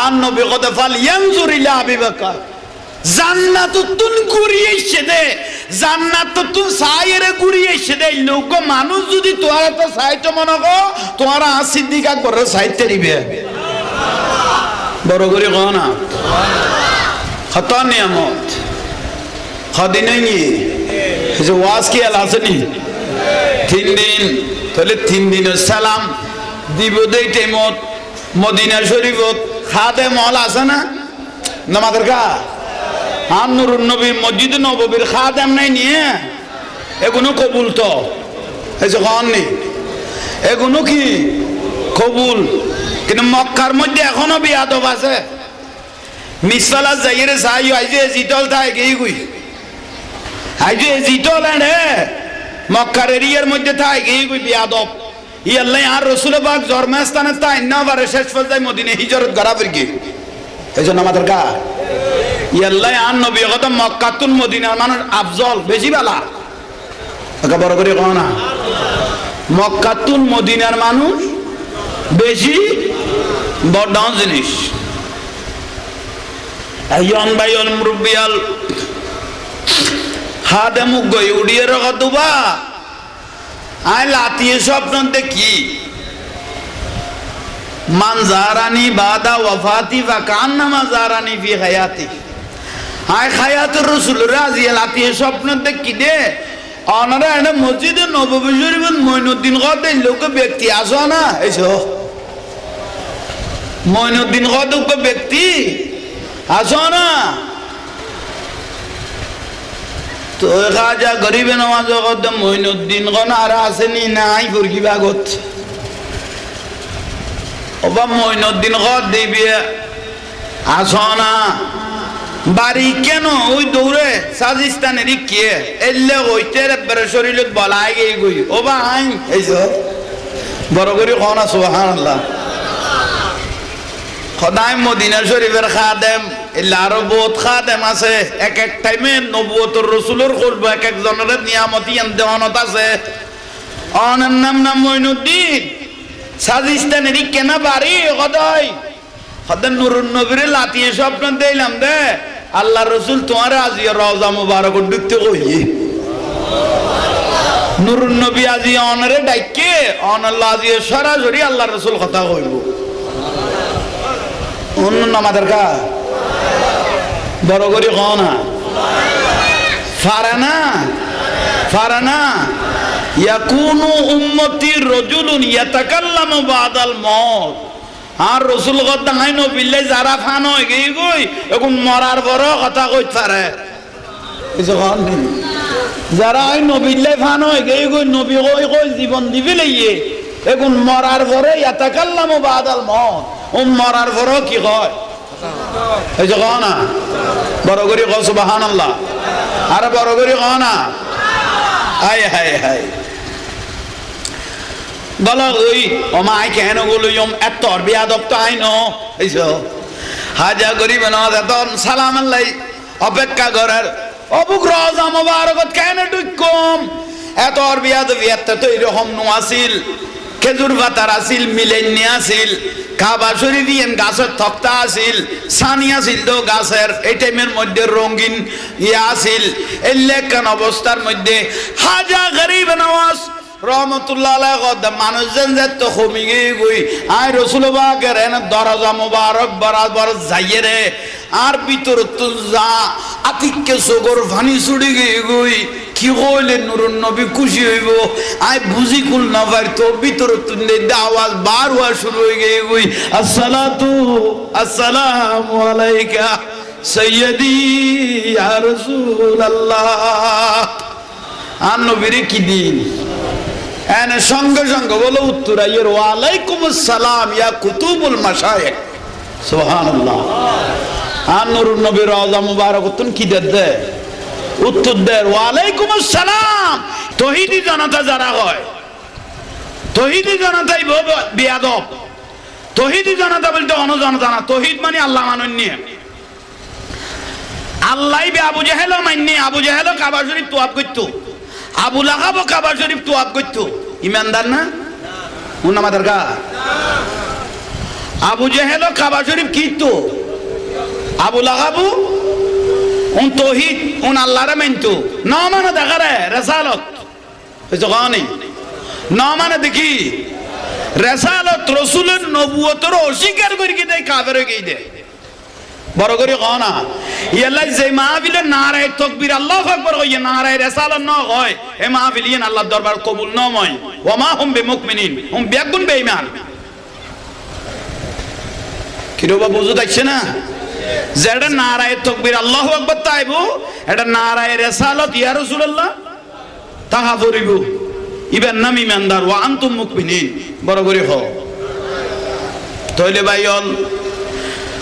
Speaker 1: আর নবী কত ফাল ইয়ানজুর ইলা আবি বকর, জান্নাত তুন ঘুরিয়ে এসে দে, জান্নাত তুন সাইরে ঘুরিয়ে এসে দে। লোক মানুষ যদি তোরা তো সাইতো মনে কো, তোরা সিদ্দিক আকবরের সাইতে দিবে। বড় করে কও না খত নিয়ামত খদিনই নি যে ওয়াজ কি আল আসেনি 3 দিন, তাহলে 3 দিনের সালাম দিব দেই টাইমত মদিনা শরীফত খাদেম হল আছে না নামাজের কা নুরুন নবী মসজিদ নববীর খাদেম নাই নিয়ে এগুলো কবুল তো এই যে কননি এগুলো কি কবুল, কিন্তু মক্কার মধ্যে এখনো বিয়াদব আছে। মিসালা যাইরে চাই আইজে জিতল তাই গেই গুই আইজে জিতল এনে মক্কার এরিয়ার মধ্যে তাই গেই গুই বিয়াদব। ইয়াল্লাই আর রসুল পাক জন্মস্থানে তাই না বারে শেষ পর্যায়ে মদিনা হিজরত করা ফিরকি এই জন্য আমাদের কা ইয়াল্লাই আর নবী কত মক্কাতুন মদিনার মানুষ আফজল বেশি বালা বড় করে কও না, মক্কাতুন মদিনার মানুষ বেশি বড় জিনিস। আইয়ন বাইয়ন মুরব্বিয়াল হাদে মুখ গই উড়িয়ে রাখা দুবা আই লাতিয়ে স্বপ্ন দেখি মান জারানি বাদা ওয়াফাতি ফা কান্নামা জারানি ফি হায়াতি আই হায়াতুর রাসূল রাজি লাতিয়ে স্বপ্ন দেখি দে অনারা এনে মসজিদে নববী শরীফের মঈনুদ্দিন কদে লোক ব্যক্তি আসো না এসো মঈনুদ্দিন কদে ব্যক্তি আসো না তো খাজা গরিবে নওয়াজ কদে মঈনুদ্দিন কোন আর আসেনি নাই ফুরকি বাগত ওবা মঈনুদ্দিন কদ দিবে আসো না বাড়ি কেন ওই দৌড়ে সাজিস্তানের কে এলে হইতে বের শরীরত বলাই গই গই ওবা আইন এইছো বড় করে কোনা সুবহানাল্লাহ খোদাই মদিনা শরীফের খাদেম এলা আরো বহুত খাদেম আছে এক এক টাইমে নবুয়তের রাসূলের করব এক এক জনের নিয়ামতি দেওয়ানত আছে অনার নাম মঈনুদ্দিন সাজিস্তানের কেন বাড়ি খোদাই খোদাই নুরুন নবীর লাতিয়ে স্বপ্ন দিলাম দে আল্লাহ রসুল তোমার আজি রওজা মুবারক ঢুকতে কইয়ে নুরুন নবী আজি অনরে ডাইকে অনাল্লাহ আজি সরাসরি আল্লাহ রসুল কথা কইব অন্য নামাদের কা বড় করে কও না ফারানা ইয়াকুনু উম্মতি রাজুলুন ইয়াতাকাল্লামু বাদাল মাউত আর রসুল কথা হাই নবিল্লে যারা ফান হয়ে গই গই এখন মরার বড় কথা কইতে পারে যারা হাই নবিল্লে ফান হয়ে গই গই নবী কই কই জীবন দিবি লইয়ে এখন মরার পরে ইয়াতাকাল্লামু বাদাল মাউত মরার পরে কি কয় এই যে কও না বড় করে কও সুবহানাল্লাহ আর বড় করে কও না হায় হায় হায় গলা ওই ওমাই কেন গুলো এত বিয়াদব তো আইনো এইসো হাজা গরিব নওয়াজ এত সালাম আল্লাহ অপেক্ষা করার অবুক রওজা মুবারকত কেন ঢুকম এত বিয়াদব এত তো এরকম নো আসিল খেজুর পাতার আসিল মিলেননি আসিল কাবা শরীফ ইয়েন গাছের তক্তা আসিল সানি আসিল তো গাছের এই টাইমের মধ্যে রঙিন ইয়া আসিল এই লেখান অবস্থার মধ্যে হাজা গরিব নওয়াজ রহমতুল্লাহ আলাইহি কদ মানুষজন যত কমি গই আই রাসূল পাকের এনে দরজা মুবারক বরাবর যাইয়ে রে আর ভিতর তো যা আতিককে সগর ফানি ছুড়ি গই কি কইলে নুরুন নবী খুশি হইব আই বুঝি কুল না পার তো ভিতর তো আওয়াজ বার হওয়া শুরু হয়ে গই আসসালামু আলাইকা সাইয়্যিদি ইয়া রাসূলুল্লাহ আর নবীর কি দিন এনে সঙ্গে সঙ্গে বলো উত্তর আইয়ের ওয়ালাইকুম আসসালাম ইয়া কুতুবুল মাশায়েখ সুবহানাল্লাহ আর নুরুন নবীর রওজা মুবারক তুন কি দে উত্তর দেয় ওয়ালাইকুম আসসালাম তৌহিদি জনতা যারা হয় তৌহিদি জনতাই বেয়াদব তৌহিদি জনতা বলতে অন্য জনতা না তৌহিদ মানে আল্লাহ মানেন নিয়ে আল্লাহ বে আবু জাহেল মাননি আবু জাহেল কাবা শরীফ তোয়াব করতো আবু লাহাব কাবা শরীফ তোয়াব করতো ইমানদার না উন আমাদের গা আবু জাহেল কাবা শরীফ কিতো আবু লাহাবু উন তৌহিদ উন আল্লাহরে মানতো না মানে দেখারে রিসালাত বুঝছো কানি না মানে দেখি রিসালাত রাসূলের নবুয়তের অস্বীকার করি কি দেয় কাফের হয়ে গই দেয় বড় করে কও না ইয়াল্লা যে মাহফিলে নারায়ে তাকবীর আল্লাহু আকবার কইয়ে নারায়ে রিসালাত না হয় এ মাহফিল ইন আল্লাহর দরবার কবুল না হয় ওয়া মা হুম বিমুমিনিন হুম বেগুন বেঈমান কিরবা বুঝু দেখছ না যেটা নারায়ে তাকবীর আল্লাহু আকবার তাইবো এটা নারায়ে রিসালাত ইয়া রাসূলুল্লাহ তাহা পড়িব ইবেন নাম ইমানদার ওয়া আনতুম মুমিনিন বড় করে কও তাইলে ভাইয়ন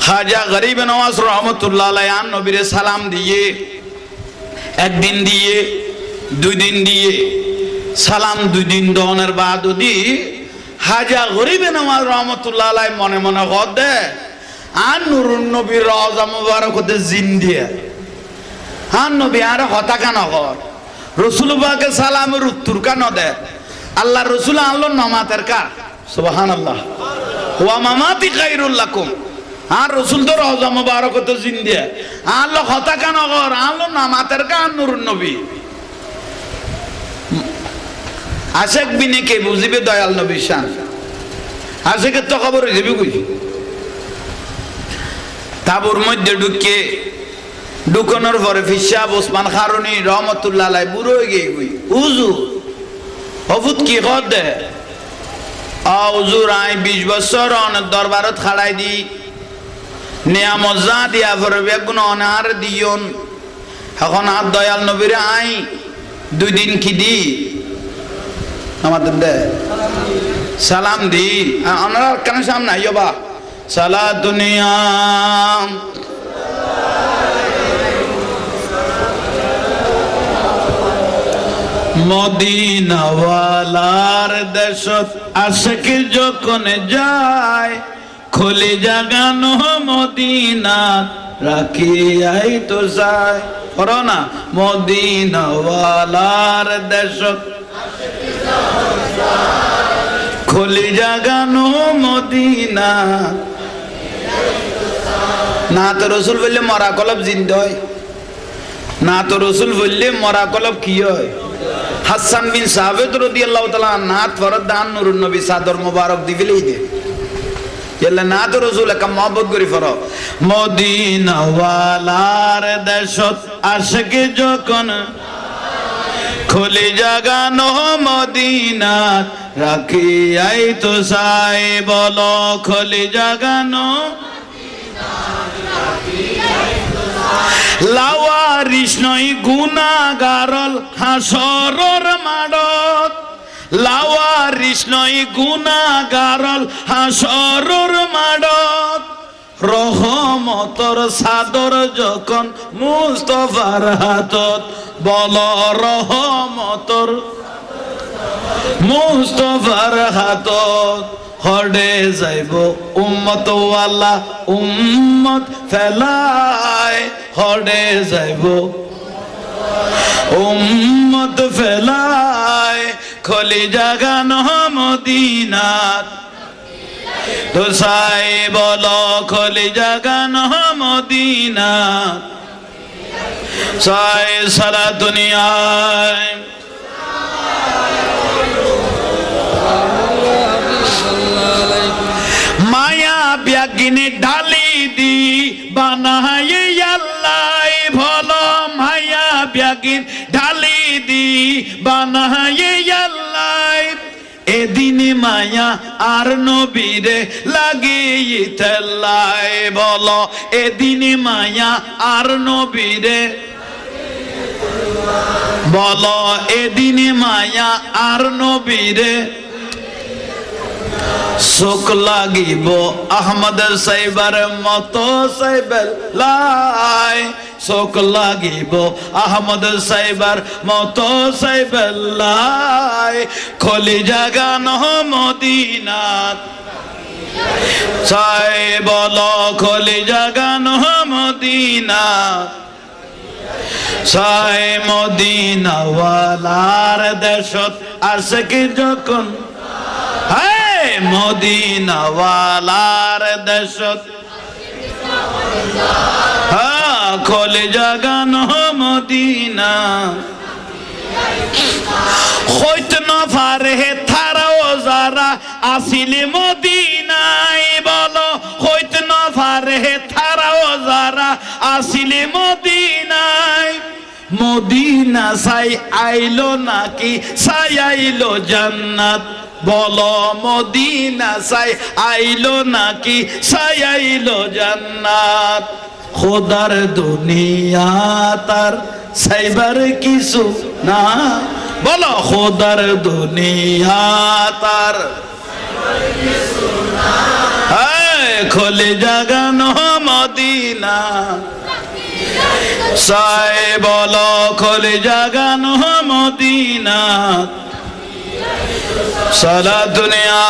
Speaker 1: খাজা গরিব নওয়াজ রহমতুল্লাহ আলাইহি আন নবীর সালাম দিয়ে একদিন দিয়ে দুই দিন দিয়ে সালাম দুই দিন দনের বাদ দি খাজা গরিব নওয়াজ রহমতুল্লাহ আলাইহি মনে মনে কদে আন নুরুন নবীর রওজা মুবারকতে জিন দিয়ে আন নবী আর কথা কেন কর রাসূল পাকের সালামের উত্তর কেন দে আল্লাহ রাসূল আল্লাহর নামাতের কা সুবহানাল্লাহ ওয়া মামাতি খায়রুল লাকুম আর রসুল তো রওজা মুবারক তো জিন্দিয়া আল্লাহ কথা কান কর আল্লাহ নামাতের কান নূরুন নবী আশেক বিনে কে বুঝিবে দয়াল নবীর শান আশেকের তো খবর হয়ে যাবে কই তাবুর মধ্যে ঢুকানোর পরে ফিসাব ওসমান খারুনি রহমতুল্লাহ আলাই বুড়ো হয়ে গিয়ে কই হুজুর হফুত কি কর দে হুজুর আই 20 বছর অনেক দরবারত খাড়াই দি নিয়ামত যা দিয়া পরে বেগুন অনার দিয়ন এখন আর দয়াল নবীরে আই 2 দিন কি দি আমাদের দে সালাম দি ওনারা কেন সামনে আইও বা সালা দুনিয়া মদিনাওয়ালার দেশত আশিক যখন যায় খোলে জাগানো মদিনা রাখি আই তো যায় করো না মদিনাওয়ালার দেশত খোলে জাগানো মদিনা না তো রসুল বললে মরা কলব জিন্দ হয় না তো রসুল বললে মরা কলব কি হয় হাসান বিন সাবিত রাদিয়াল্লাহু তাআলা নাত ফরদ দান নূরুন নবী সাদর মুবারক দিবিলেই দে এলা না তো রসুল কা মহব্বত করি ফরো মদিনা ওয়ালার দেশত আশিক যখন খোলে জাগানো মদিনা রাখি আই তো সাই বলো খোলে জাগানো লাওয়ারিস নই গুনাহগারল হাসরর মাডত লাওয়ারিস নই গুনাহগারল হাসরর মাডত রহমতর সাদর যখন মুস্তাফার হাতত বল রহমতর মুস্তাফার হাতত হড়ে যাইব উম্মত ওয়ালা উম্মত ফেলায় হড়ে যাইব উম্মত ফেলায় খলি জাগানো মদিনাত তো সাই বলো খলি জাগানো মদিনাত সাই সারা দুনিয়ায় মায়া ব্যাগিনে ঢালি দি বানায় আল্লাহ ভলো মায়া ব্যাগিন ঢালি দি বানায় আল্লাহ এদিনে মায়া আর নবীরে লাগিয়ে তেলাই বলো এদিনে মায়া আর নবীরে বলো এদিনে মায়া আর নবীরে শোক লাগিব আহমদ সাইবার মতো সাইবেল্লাই শোক লাগিব আহমদ সাইবার মতো সাইবেল্লাই খলি জাগানো মদিনাত সাই বলো খলি জাগানো মদিনাত সাই মদিনাওয়ালার দেশত আশিক যখন মদিনাওয়ালার দেশত খোলে জাগানো মদিনা হইত না পারে থারাও যারা আসিলে মদিনায় বলো হইত না পারে থারাও যারা আসিলে মদিনায় মদিনা সাই আইলো নাকি সাই আইলো জান্নাত বলো মদিনা সাই আইলো নাকি সাই আইলো জান্নাত খোদার দুনিয়া তার সাইবার কিছু না বলো খোদার দুনিয়া তার খোলে জাগানো মদিনা সাই বলো খোলে জাগানো মদিনা সারা দুনিয়া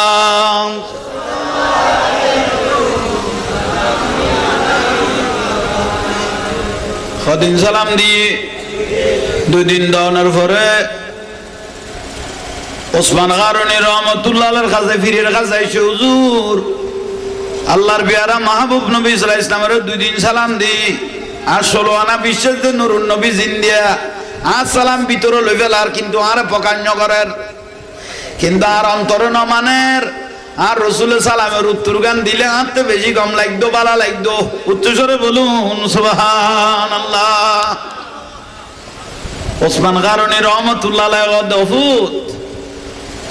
Speaker 1: কদিন সালাম দিয়ে 2 দিন দাওয়ানোর পরে ওসমান গারুনি রহমতুল্লাহ আলাইহির কাছে ফিরের কাছে এসে হুজুর আল্লাহর বিয়ারা মাহবুব নবী সাল্লাল্লাহু আলাইহি ইসলামের 2 দিন সালাম দি আর 16 আনা বিশ্বাস দে নুরুন নবী জিন্দিয়া আর সালাম ভিতর লই ফেলার কিন্তু আর পকান্য করার কিন্তু আর অন্তর ন মানের আর রাসূলের সালামের উত্তর গান দিলে আতে বেশি কম লাগতো বালা লাগতো উচ্চস্বরে বলুন সুবহানাল্লাহ। ওসমান গারনী রহমাতুল্লাহ আলাইহি দফুত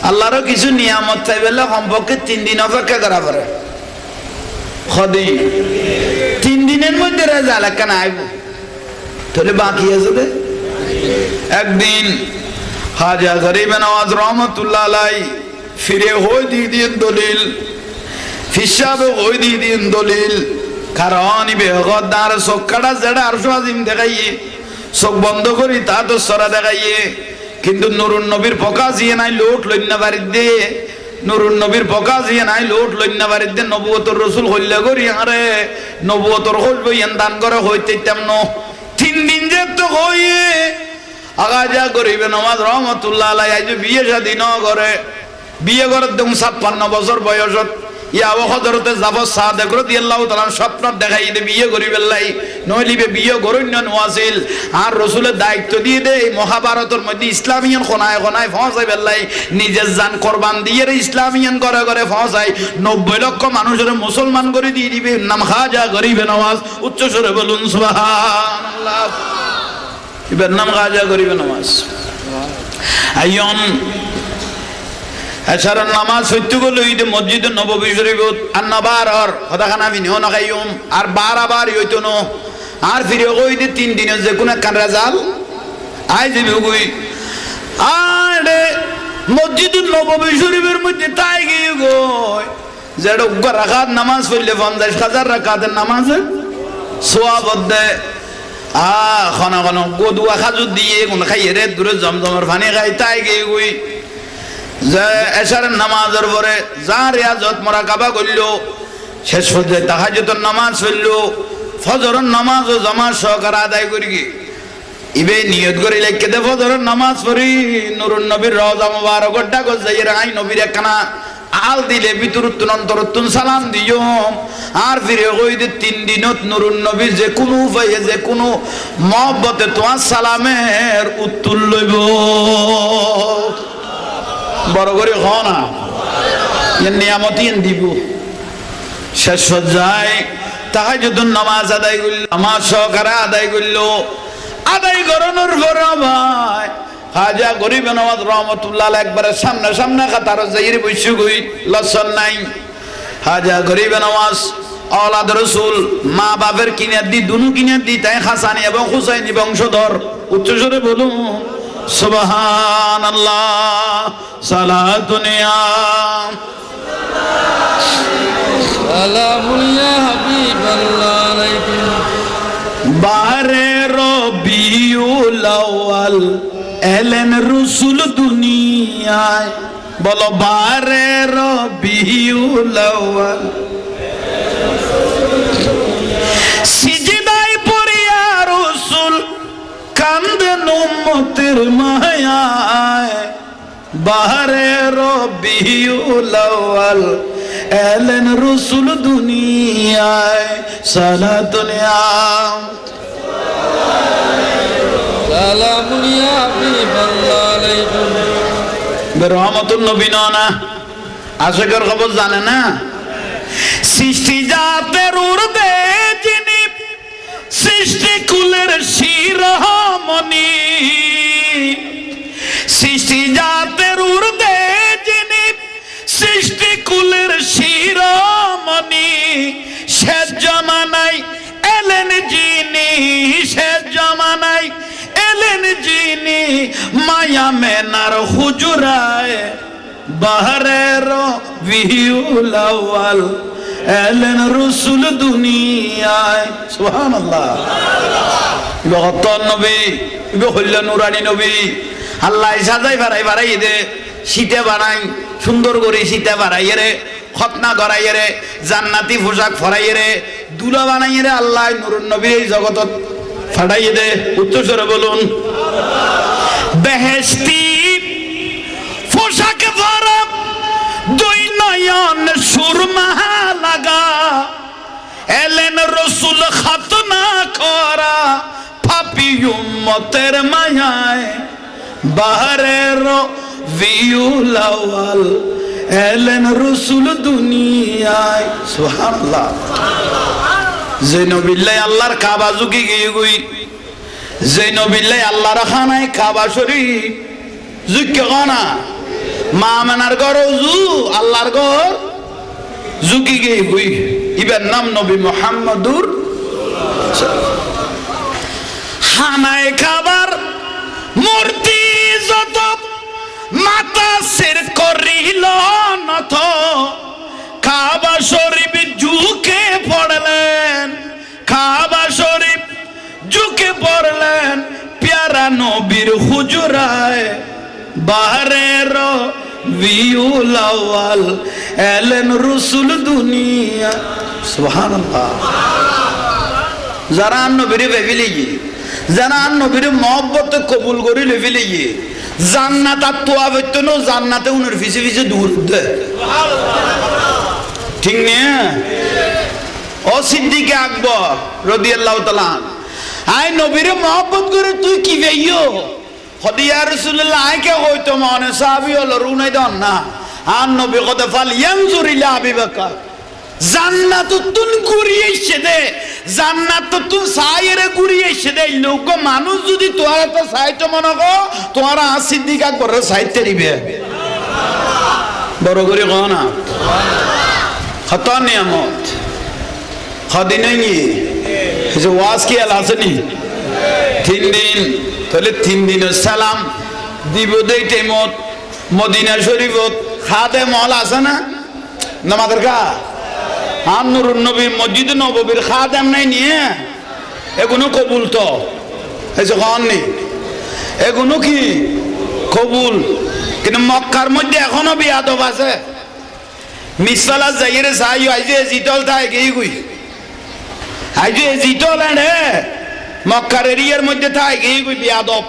Speaker 1: আল্লাহর কিছু নিয়ামত চাইবেলে সম্পর্কে 3 দিন অপেক্ষা করা পড়ে খদি 3 দিনের মধ্যে রেজাল্ট কেন আইব তাহলে বাকি আছে দে একদিন খাজা গরিব নওয়াজ রহমাতুল্লাহ আলাইহি ফিরে হই দিন দলিল ফিসাব হই দিন দলিল কারণ ইবে গদ্দার সক্কাটা যেটা আরশো আজিম দেখাইয়ে চোখ বন্ধ করি তা তো সরা দেখাইয়ে কিন্তু নুরুন নবীর প্রকাশ ইয়ে নাই লোট লইনা বাড়ির দে নুরুন নবীর প্রকাশ ইয়ে নাই লোট লইনা বাড়ির দে নবুয়তর রাসূল হইলা করি আরে নবুয়তর হইব ইয়ান দান করে হইতে তেমন 3 দিন যে তো হইয়ে আগাজা গরিব নওয়াজ রহমাতুল্লাহ আলাইহি আজ বিয়ে শাদী ন করে বিয়ে করে দেম 56 বছর বয়সত ইয়া হযরতে জাফর সাদেক রাদিয়াল্লাহু তাআলা স্বপ্ন দেখাই দে বিয়ে করিবে লাই নইলিবে বিয়ে করুন না ওয়াসিল আর রাসূলের দায়িত্ব দিয়ে দে মহাভারতের মধ্যে ইসলামিয়ান কোনায় কোনায় পৌঁছাইবে লাই নিজের জান কুরবান দিয়ে ইসলামিয়ান করে করে পৌঁছায় 90 লক্ষ মানুষের মুসলমান করে দিয়ে দিবে নাম খাজা গরিব নওয়াজ উচ্চ স্বরে বলুন সুবহানাল্লাহ। ইবের নাম খাজা গরিব নওয়াজ আইয়ম এছাড়া নামাজ সত্য গেল ঈদে মসজিদ নববী শরীফত আর নবার আর হদাখানা বিনিহ নখাইম আর বারবার হইতো ন আর ফিরে কই দে 3 দিনের যে কোন কান রাজাল আই যাবি কই আরে মসজিদ নববী শরীফের মধ্যে তাই গিয়ে গই যেটা রাকাত নামাজ পড়লে 50,000 রাকাতের নামাজ সওয়াব দেয় খানা খানা গদুয়া খাজু দিয়ে কোন খাইয়ে রে দূরে জমজমের পানি খাই তাই গিয়ে গই যে এশারের নামাজের পরে যা রিয়াজত মুরাকাবা করলো শেষ পর্যায়ে তাহাজ্জুদের নামাজ পড়লো ফজরের নামাজও জামাত সহকারে আদায় করি ইবে নিয়ত করে লিখে দে ফজরের নামাজ পড়ি নুরুন নবীর রওজা মুবারক ডাক যাই রাই নবীর একখানা আল দিলে ভিতরুত্তুন অন্তরুত্তুন সালাম দিও আর ফিরে কই দে 3 দিনত নুরুন নবী যে কোনো উপায়ে যে কোনো মহব্বতে তোমার সালামের উত্তর লইব বড় করে হ না নিয়ামত দিব শেষ পর্যায়ে তাহাজ্জুদের নামাজ আদায় করল নামাজ সহকারে আদায় করল আদায় করানোর পর ভাই খাজা গরিব নওয়াজ রহমাতুল্লাহ আলাইহি একবারে সামনে সামনে কাতার যাইরে বসে গই লসন নাই খাজা গরিব নওয়াজ আওলাদ রাসূল মা বাবার কিনে দি দুনু কিনে দি তাই হাসানি এবং হুসাইনি বংশধর উচ্চস্বরে বলুন সুবহানাল্লাহ সালাতুন ইয়া
Speaker 2: সালামুন ইয়া হাবিবাল্লাহ আলাইকুম
Speaker 1: বারে রবিউল আউয়াল এলেন রাসূল দুনিয়ায় বলো বারে রবিউল আউয়াল সিজদায় পড়িয়া রাসূল কান্দেন উম্মতের মায়ায় বারে রবিউল আউয়াল এলেন রাসূল দুনিয়ায় সালাতুন ইয়া
Speaker 2: সালামুন ইয়া হাবিবাল্লাহ আলাইকুম
Speaker 1: রহমতুল নবী না আশিকের খবর জানে না সৃষ্টি জাতের উর্দে যিনি সৃষ্টি কুলের শিরোমণি সৃষ্টি জাতের উর্দে যিনি সৃষ্টি কুলের শিরোমণি শেষ জামানায় এলেন যিনি শেষ জামানায় এলেন যিনি মায়া মেনার হুজুরায় বাহরে রবিউল আউয়াল এলেন রাসূল দুনিয়ায় সুবহানাল্লাহ ভগত নবী ইবে হইল নুরানি নবী আল্লাহ সাজাই বাড়াই দে শীতে বানাই সুন্দর করে শীতে বাড়াই রে খতনা করাই রে জান্নাতি পোশাক ফরাই রে দুলা বানাই রে আল্লাহ নুরুন নবী এই জগতত ফাটাই দে উচ্চস্বরে বলুন বেহেশতি পোশাক ভরা দুই নয়ন সুরমা লাগা উম্মতের মায়ায় বাহারের বিউল আউয়াল এলেন রসুল দুনিয়ায়। সুবহানাল্লাহ। যে নবিল্লাই আল্লাহর কাবা ঝুঁকি গিয়ে গই, যে নবিল্লাই আল্লাহর খানায় কাবা শরীফ ঝুঁকে না মা মানার ঘর জু আল্লাহর ঘর ঝুঁকি গিয়ে গই। ইবার নাম নবী মুহাম্মদুর। খানায় কাবার মূর্তি যত মাতা সির করিল নত, কাবা শরীফ ঝুঁকে পড়লেন, কাবা শরীফ ঝুঁকে পড়লেন প্যারা নবীর হুজরায় বাহারের বিউল আউয়াল এলেন রসুল দুনিয়া। সুবহানাল্লাহ। যারা নবীরে ভেবিলে যারা নবীর মহব্বত কবুল করে লেভিলে জান্নাত আর তোয়া বৈতনো জান্নাতে উনার ফিসে ফিসে দূর দে। ঠিক না? ও সিদ্দিকে আকবর রাদিয়াল্লাহু তাআলা আই নবীর মহব্বত করে তুই কি veio হদিয়া রাসূলুল্লাহ আইকে হয়তো মনে সাহাবী হলো রুনাই দন না আর নবী কত ফাল ইয়ানজুর ইলা আবি বকর জান্নাত তুন ঘুরিয়েছে দে, জান্নাত তুন সাইরে ঘুরিয়েছে দে। লোক মানুষ যদি তোরা তো সাইতে মনে কো তোরা সিদ্দিক আকবরের সাইতে দিবে বড় করে কও না খতা নিয়ামত খদিনে নি যে ওয়াজ কি আল আসনি 3 দিন তাহলে 3 দিনের সালাম দিব দেই টাইমত মদিনা শরীফত খাদেম হল আছে না নামাজের কা নুরুন নবী মসজিদ নববীর খাদেম নাই নিয়ে এগুলো কবুল তো এই যে কননি এগুলো কি কবুল, কিন্তু মক্কার মধ্যে এখনো বিয়াদব আছে। মিসালা যাইরে চাই আইজে জিতল তাই গেই গুই আইজে জিতল এনে মক্কার এরিয়ার মধ্যে তাই গেই গুই বিয়াদব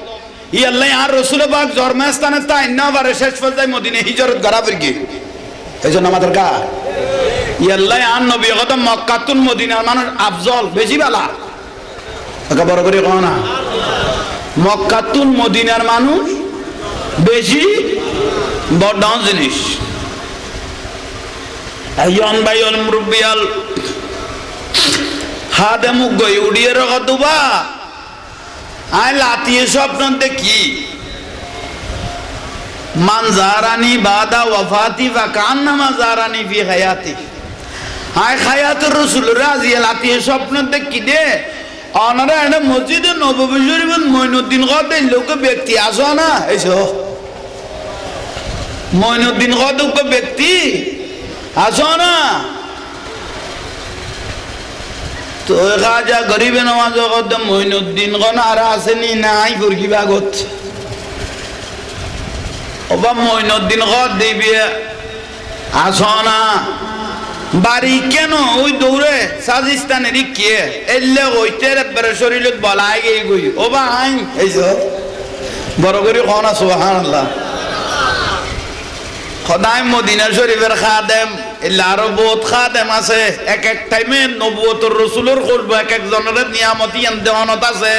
Speaker 1: ইয়াল্লাই আর রাসূল পাক জন্মস্থানে তাই না বারে শেষ পর্যায়ে মদিনা হিজরত করা পড়গে। এই জন্য আমাদের কা ইয়াল্লাই আর নবী কত মক্কাতুন মদিনার মানুষ আফজল বেশি বালা একা বড় করে কও না মক্কাতুন মদিনার মানুষ বেশি বড় জিনিস। আইয়ন বাইয়ন মুরব্বিয়াল হাদেমু গই উড়িয়ে রকতুবা আই লাতিয়ে স্বপ্ন দেখি মান জারানি বাদা ওয়াফাতি ওয়া কান্নামা জারানি ফি হায়াতি। আই হায়াতুর রাসূল রাজি লাতিয়ে স্বপ্ন দেখি দে অনারা এনে মসজিদে নববী শরীফের মঈনুদ্দিন কদে লোক ব্যক্তি আসো না এইসো মঈনুদ্দিন কদে ব্যক্তি আসো না তো খাজা গরিবে নওয়াজ কদ মঈনুদ্দিন কোন আর আসেনি নাই ফুরকি বাগত ওবা মঈনুদ্দিন কদ দিবি আসো না বাড়ি কেন ওই দৌড়ে সাজিস্তানের কে এলে হইতে রে শরীরত বলাই গই গই ওবা আইন এইসো বড় করে কোন সুবহানাল্লাহ। খোদাই মদিনা শরীফের খাদেম এলা আরো বহুত খাদেম আছে এক এক টাইমে নবুয়তের রাসূলের করব এক এক জনের নিয়ামতি দেওয়ানত আছে।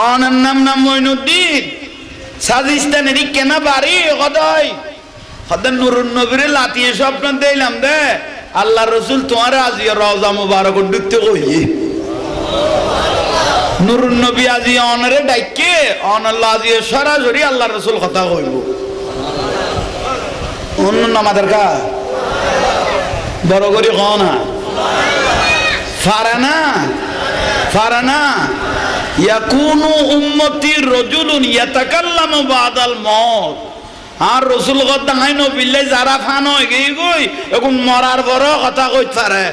Speaker 1: অনার নাম মঈনুদ্দিন সাজিস্তানের কেন বাড়ি খোদাই খোদাই নুরুন নবীর লাতিয়ে স্বপ্ন দিলাম দে আল্লাহ রাসূল তোমার আজি রওজা মুবারক ঢুকতে কই নুরুন নবী আজি অনরে ডাইকে অন আল্লাহ আজি সরাসরি আল্লাহ রাসূল কথা কইব অন্য নামাদের কা বড় করে কও না ফারানা ইয়াকুনু উম্মতি রাজুলুন ইয়াতাকাল্লামু বাদাল মাউত। আর রাসূল কথা নাই নবিল্লাই যারা ফান হই গই গই এখন মরার বড় কথা কইতে পারে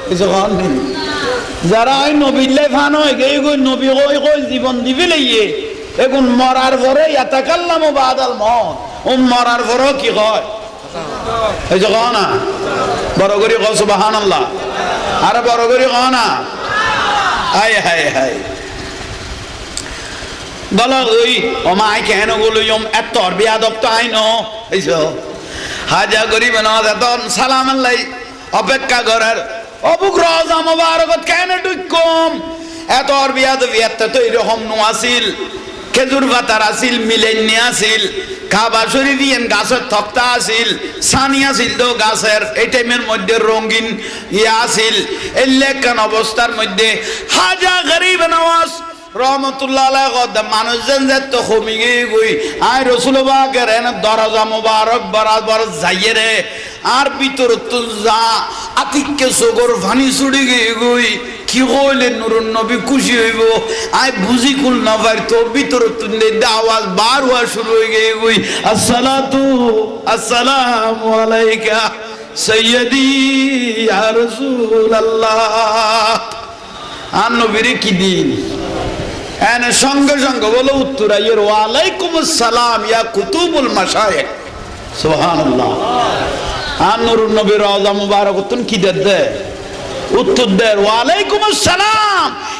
Speaker 1: কিছু কন যারা আই নবিল্লাই ফান হই গই গই নবী কই কই জীবন দিবি লইয়ে এখন মরার পরে ইয়াতাকাল্লামু বাদাল মাউত মরার পরে কি কয় এই যে কও না বড় করে কও সুবহানাল্লাহ আরে বড় করে কও না হায় হায় হায় বলো ওই ওমাই কেন গুলো এত বিয়াদব তো আইন এইসো হাজা গরিব নওয়াজ এত সালাম আল্লাহ অপেক্ষা করার অবুক রওজা মুবারকত কেন ঢুকম এত আর বিয়াতে তো এরকম নো আসিল খেজুর পাতার আসিল মিলেননি আসিল কাবা শরীফ গাছের তক্তা আসিল সানি আসিল তো গাছের এই টাইমের মধ্যে রঙিন আসিল এই লেখান অবস্থার মধ্যে হাজা গরিব নওয়াজ রহমতুল্লাহ আলাইহি মানুষজন যে তো কমি গই আই রাসূল পাকের এনে দরজা মোবারক বরাবর যাইয়ে রে আর ভিতর তো যা আতিককে সগর ভানি ছুড়ি গই কি হইলে নুরুন নবী খুশি হইব আই বুঝি কুল না পার তো ভিতর তো আওয়াজ বার হওয়া শুরু হয়ে গই আসসালাতু আসসালামু আলাইকা সাইয়্যিদি ইয়া রাসূলুল্লাহ আর নবীর কি দিন এনে সঙ্গে সঙ্গে বলো উত্তর আইয়ের ওয়ালাইকুম আসসালাম ইয়া কুতুবুল মাশায়েখ সুবহানাল্লাহ আর নুরুন নবীর রওজা মুবারক কি দেয় উত্তর দেয় ওয়ালাইকুম আসসালাম